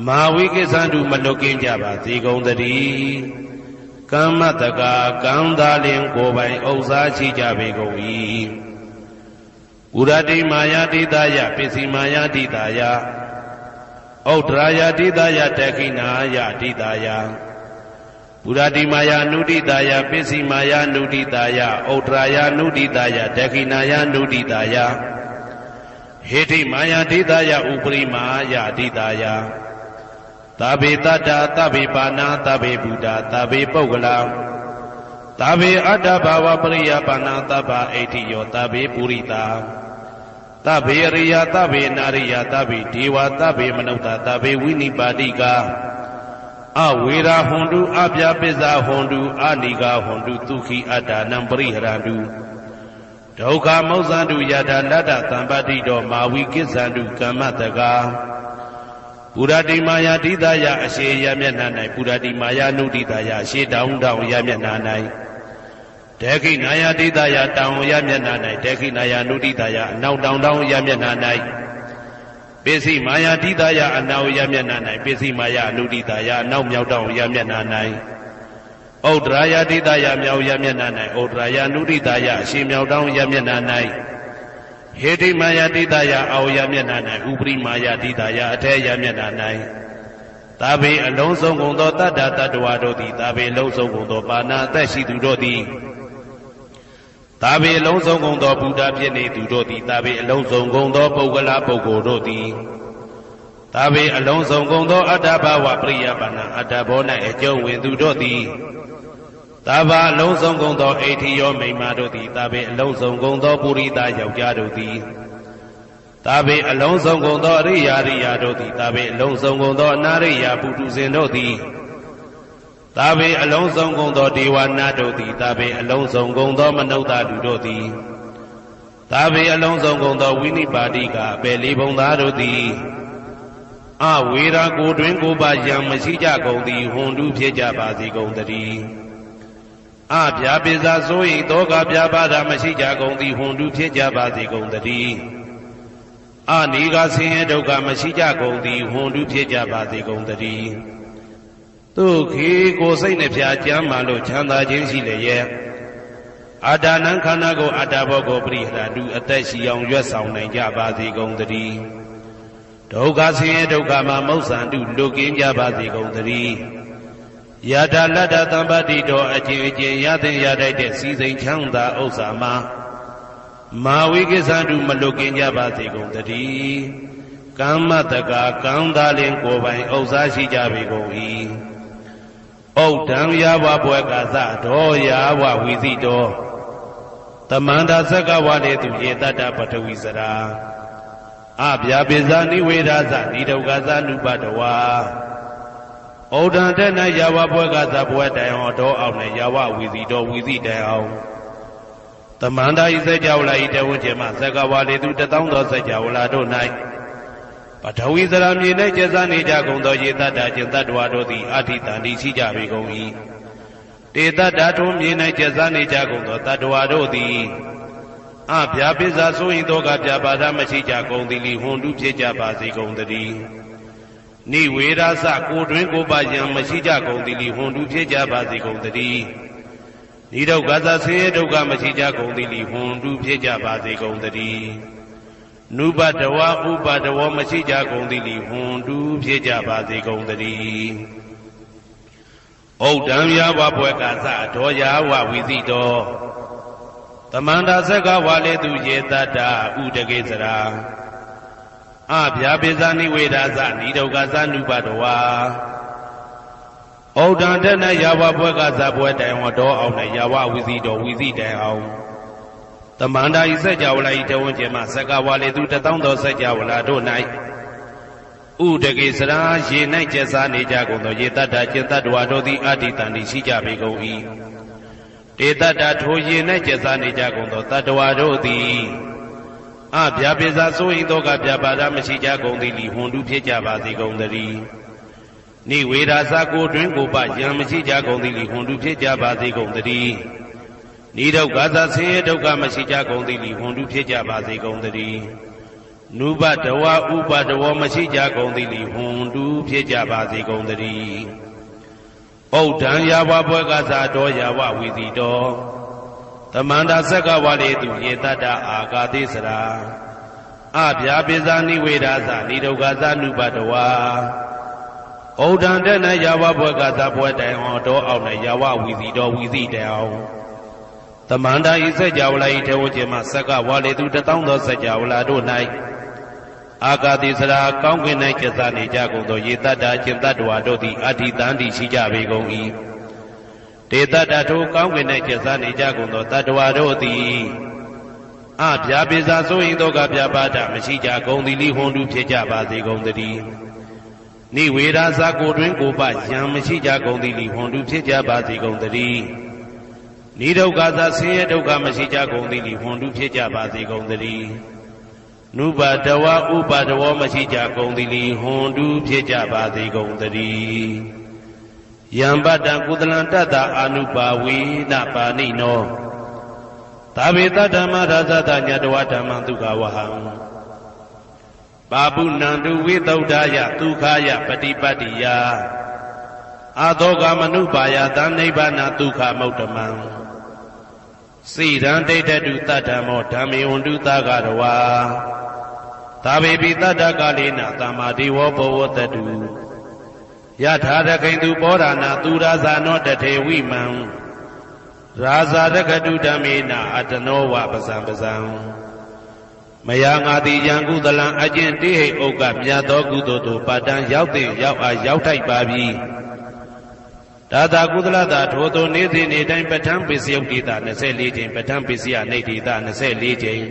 မာဝိကိဇန္တုမလွတ်ကင်းကြပါစေကုန်သတည်းကမ္မတကာကံသာလင်ကိုယ်ပိုင်ဥစ္စာရှိကြပေကုန်၏ဥရတိမာယာတိတယပစ္စည်းမာယာတိတယဩဒရာယတိတယတခိနာယတိတယပုရတိမာယာနုတိတာယပစ္စည်းမာယာနုတိတာယဩဒရာယနုတိတာယဒခိနာယနုတိတာယဟေတိမာယာတိတာယဥပရိမာယာတိတာယသဗ္ဗေတတ္တာသဗ္ဗေပါဏာသဗ္ဗေဗုဒ္ဓသဗ္ဗေပုဂ္ဂလာသဗ္ဗေအတ္တဘာဝပရိယပါဏာသဗ္ဗအိဋ္ဌိယောသဗ္ဗေပုရိတာသဗ္ဗေရိယသဗ္ဗေနာရိယသဗ္ဗေဒေဝသဗ္ဗေမနုဿသဗ္ဗေဝိနိပါတိကအဝေရာဟွန်တုအပြပိဇာဟွန်တုအနိဂါဟွန်တုဒုက္ခိအတ္တနံပရိဟရန္တုဒုက္ခမောဇ္ဇန္တုယတာလတ္တသံပတ္တိတောမာဝိကိဇန္တုကမ္မတကာပုရတိမာယာတိတယအရှိယမျက်နှာ၌ပုရတိမာယာနုတိတယရှေးတောင်တောင်ယမျက်နှာ၌ဒေခိနာယတိတယတောင်ယမျက်နှာ၌ဒေခိနာယနုတိတယအနောက်တောင်တောင်ယမျက်နှာ၌ပစ္စည်းမာယာတိတယအနောက်ယမျက်နှာ၌ပစ္စည်းမာယာနုတိတယအနောက်မြောက်တောင်ယမျက်နှာ၌ဩဒရာယတိတယမြောက်ယမျက်နှာ၌ဩဒရာယနုတိတယအရှိမြောက်တောင်ယမျက်နှာ၌ ဟေတိမာယတိတယအာဝယမျက်နှာ၌ဥပရိမာယတိတယအထေယမျက်နှာ၌သာဘေအလုံးစုံကုန်သောတတ္တတတ္တဝါတို့သည်သာဘေအလုံးစုံကုန်သောပါဏာအသက်ရှိသူတို့သည်သာဘေအလုံးစုံကုန်သောဘုရားဖြစ်နေသူတို့သည်သာဘေအလုံးစုံကုန်သောပုဂ္ဂလပုဂ္ဂိုလ်တို့သည်သာဘေအလုံးစုံကုန်သောအတ္တဘဝပရိယပါဏအတ္တဘော၌အကျုံးဝင်သူတို့သည်သာဘာအလုံးစုံကုန်သောအိဋ္ဌိယောမိမ္မာတို့သည်သာဘေအလုံးစုံကုန်သောပုရိသယောက်ျားတို့သည်သာဘေအလုံးစုံကုန်သောအရိယာရိယာတို့သည်သာဘေအလုံးစုံကုန်သောအနာရိယာပုထုဇဉ်တို့သည်သာဘေအလုံးစုံကုန်သောဒေဝနာတို့သည်သာဘေအလုံးစုံကုန်သောမနုဿလူတို့သည်သာဘေအလုံးစုံကုန်သောဝိနိပါတိကအပေလေးဘုံသားတို့သည်အဝေရာကိုတွင်ကိုပါယံမရှိကြကုန်သည်ဟွန်တုဖြစ်ကြပါစေကုန်တည်းအဗျာပိစာဆို၏တောကပြပါဒမရှိကြကုန်သည်ဟွန်တုဖြစ်ကြပါစေကုန်တည်းအနိကဆင်းရဲဒုက္ခမရှိကြကုန်သည်ဟွန်တုဖြစ်ကြပါစေကုန်တည်းသူခေကိုစိတ်နှဖျားကြမ်းမှလို့ချမ်းသာခြင်းရှိလေရဲ့အာဒါနံခန္ဓာကိုအတ္တဘောကိုပရိဟရတုအသက်ရှိအောင်ရွတ်ဆောင်နိုင်ကြပါစေကုန်တည်းဒုက္ခဆင်းရဲဒုက္ခမှာမௌဆန္တုလွတ်ကင်းကြပါစေကုန်တည်းယထာလတ္တသံပတိတော်အကျဉ်အကျဉ်ရသင်ရတတ်တဲ့စီစိန်ချမ်းသာဥစ္စာမှာမာဝိကိသန္တုမလွတ်ကင်းကြပါစေကုန်တည်းကမ္မတကာကံသာလင်ကိုယ်ပိုင်ဥစ္စာရှိကြပေကုန်၏ဩဒံယာဝဘွယ်ကသဒောယာဝဝီစီတော်တမန္တာသက္ကဝါလေသူယေတတ္တပထဝီစရာအဗျာပိဇာနိဝေဒသနိဒုက္ခသနုပတဝါဩဒံတဲ့၌ယာဝဘွယ်ကသဘွယ်တိုင်အောင်တော်အောင်နဲ့ယာဝဝီစီတော်ဝီစီတိုင်အောင်တမန္တာဤစကြဝဠာဤတဝန်းကျမှသက္ကဝါလေသူ1000သောစကြဝဠာတို့၌ပထဝီစရာမြေ၌ကျက်စားနေကြကုန်သောယေတတ္တကျင်တတ္တဝါတို့သည်အဋ္ဌိတန္တိရှိကြပေကုန်၏တေတတ္တထုံးမြေ၌ကျက်စားနေကြကုန်သောတတ္တဝါတို့သည်အဗျာပိစာဆိုရင်သောကပြပါဒမရှိကြကုန်သည်လီဟွန်တုဖြစ်ကြပါစေကုန်တည်းနိဝေရသကိုတွင်ကိုပါယံမရှိကြကုန်သည်လီဟွန်တုဖြစ်ကြပါစေကုန်တည်းနိဒုက္ခသဆင်းရဲဒုက္ခမရှိကြကုန်သည်လီဟွန်တုဖြစ်ကြပါစေကုန်တည်းနုပတဝဥပတဝမရှိကြကုန်သည်လီဟွန်တုဖြစ်ကြပါစေကုန်တည်းဩဒံယာဝဘွယ်ကသဒောယာဝဝီစီတော်တမန္တာသက္ကဝါလေသူယေတတ္တဥဒကေစရာအဗျာပိဇာနိဝေဒသနိဒုက္ခသနုပတဝါဩဒံတဲ့၌ယာဝဘွယ်ကသဘွယ်တိုင်ဟောတော်အောင်နဲ့ယာဝဝီစီတော်ဝီစီတိုင်အောင်တမန္တာဤစကြဝဠာဤတဝန်းကျမှသက္ကဝါလေသူ1000သောစကြဝဠာတို့၌ဥဒကေစရာရေ၌ကျက်စားနေကြကုန်သောယေတတ္တကျင်တတ္တဝါတို့သည်အဋ္ဌိတန္တိရှိကြပေကုန်၏တေတတ္တထိုရေ၌ကျက်စားနေကြကုန်သောတတ္တဝါတို့သည်အဗျာပိစာဆိုရင်သောကပြပါဒမရှိကြကုန်သည်လီဟွန်တုဖြစ်ကြပါစေကုန်တည်းနိဝေဒသကိုတွင်ကိုပယံမရှိကြကုန်သည်လီဟွန်တုဖြစ်ကြပါစေကုန်တည်းနိဒုက္ခသဆင်းရဲဒုက္ခမရှိကြကုန်သည်လီဟွန်တုဖြစ်ကြပါစေကုန်တည်းနုပတဝဥပတဝမရှိကြကုန်သည်လီဟွန်တုဖြစ်ကြပါစေကုန်တည်းဩဒံယာဝဘွယ်ကသတော်ယာဝဝီစီတော်တမန္တာသက္ကဝါလေသူယေတတ္တအာကာတိစရာအဗျာပိဇာနိဝေဒသနိဒုက္ခသနုပတဝါဩဒံတဲ့၌ယာဝဘွယ်ကသဘွယ်တိုင်အောင်တော်အောင်နဲ့ယာဝဝီစီတော်ဝီစီတိုင်အောင်တမန္တာဤစကြဝဠာဤထေဝကျမှသက္ကဝါလေသူ1000သောစကြဝဠာတို့၌အာကာတိစရာကောင်းကင်၌ကျက်စားနေကြကုန်သောယေတတ္တကျင်တတ္တဝါတို့သည်အဋ္ဌိတန္တိရှိကြပေကုန်၏တေတတ္တထိုကောင်းကင်၌ကျက်စားနေကြကုန်သောတတ္တဝါတို့သည်အဗျာပိစာဆိုရင်သောကပြပါဒမရှိကြကုန်သည်လီဟွန်တုဖြစ်ကြပါစေကုန်တည်းနိဝေဒသကိုတွင်ကိုပယံမရှိကြကုန်သည်လီဟွန်တုဖြစ်ကြပါစေကုန်တည်းနိဒုက္ခသဆင်းရဲဒုက္ခမရှိကြကုန်သည်လီဟွန်တုဖြစ်ကြပါစေကုန်တည်းနုပတဝဥပတဝမရှိကြကုန်သည်လီဟွန်တုဖြစ်ကြပါစေကုန်တည်းယံပတ္တကုသလံတတ္တအာနုပါဝေနပါဏိနောသာဝေတဓမ္မရာဇတညတဝဓမ္မဒုက္ခဝဟံပါပုဏ္ဏတုဝိသုဒ္ဓယဒုက္ခယပฏิပတ္တိယအာသောကမနုပါယသနိဗ္ဗာနဒုက္ခမௌတ္တမံ စိရန်ဒိဋ္ဌတုတတ္တမောဓမ္မေဝန္တုသကရဝါသာဘေပိတတ္တကလေနသမ္မာဒေဝဘောဝတတုယထာရခိန်သူပောရဏသူရာဇာနောတထေဝိမံရာဇာရကတုဓမ္မေနအတနောဝပဇံပဇံမယငါတိယံကုသလံအကျင့်တိဟိဥက္ကမြတ်သောကုသိုလ်တို့ပတ္တံရောက်တဲ့ရောက်အားရောက်ထိုက်ပါပြီဒါသာကုသလတာထိုသို့နေ့စဉ်နေ့တိုင်းပဋ္ဌာန်းပစ္စယုတ်တိတာ24ကြိမ်ပဋ္ဌာန်းပစ္စယနေတိတာ24ကြိမ်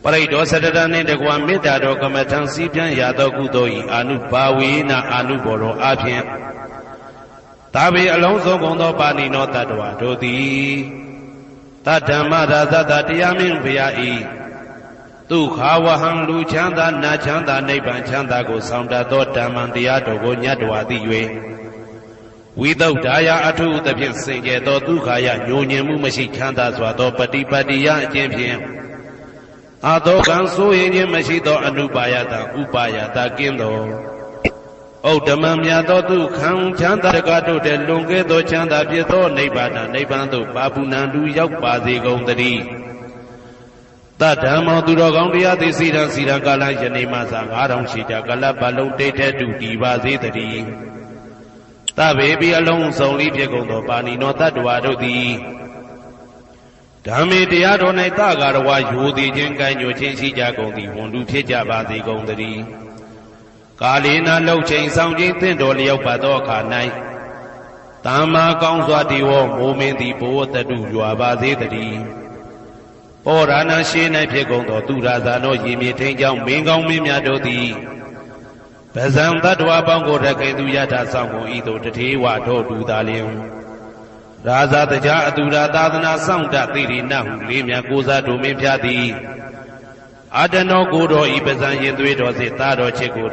ပရိဒောစတတနှင့်တကွာမေတ္တာတော်ကမ္မထံစည်းပြန်ရသောကုသိုလ်၏အာနုဘာဝေနအာနုဘောတော်အဖြင့်သာဝေအလုံးစုံကုန်သောပါဏိနောတတ္တဝါတို့သည်တတ္ဓမ္မရာဇတတရားမင်းဘုရား၏ဒုက္ခဝဟံလူချမ်းသာနတ်ချမ်းသာနိဗ္ဗာန်ချမ်းသာကိုဆောင်တတ်သောဓမ္မံတရားတော်ကိုညတ်တော်သိ၍ဝိသုဒ္ဓါယအထုသဖြင့်စင်ကြယ်သောဒုက္ခယညှို့ညင်မှုမရှိချမ်းသာစွာသောပฏิပတ်တိယအကျင့်ဖြင့်အာသောကံဆိုရင်ခြင်းမရှိသောအနုပါယတဥပါယတကင်းသောဩဓမ္မမြတ်သောဒုက္ခံချမ်းသာတကတို့တဲ့လွန်ကဲသောချမ်းသာဖြစ်သောနိဗ္ဗာန်နိဗ္ဗာန်သို့ပါပုဏ္ဏတူရောက်ပါစေကုန်သတည်းတဓမ္မောသူတော်ကောင်းတရားသိစီရန်ကာလယနေ့မှသာ9000ရှိကြကလပ်ပတ်လုံးတိတ်တဲ့တူတည်ပါစေတည်းသဗ္ဗေပိအလုံးစုံလေးဖြစ်ကုန်သောပါဏိနောတတ္တဝါတို့သည်ဓမ္မေတရားတော်၌သဂရဝယိုသည်ခြင်းကံညွှချင်းရှိကြကုန်သည်ဝန်တူဖြစ်ကြပါစေကုန်သတည်းကာလေနာလှုပ်ချိန်ဆောင်ခြင်းသင့်တော်လျောက်ပါသောအခါ၌သမ္မာကောင်းစွာတည်ဝမိုးမင်းသည်ဘဝတတုရွာပါစေတည်းဩရဏရှိ၌ဖြစ်ကုန်သောသူရာဇာနောရေမြေထိန်ကြောင့်မင်းကောင်းမင်းများတို့သည်ပဇံတတ္တဝါပေါင်းကိုရခေသူယထာဆောင်ကုန်ဤသို့တထေဝထောတူသာလျင်ရာဇာတကြားအတူရာသာသနာဆောင်တသိရိနဟုလေးမြတ်ကိုစားတို့မင်းဖျားသည်အတနောကိုတော်ဤပဇံရင်သွေးတော်စေသားတော်ချစ်ကို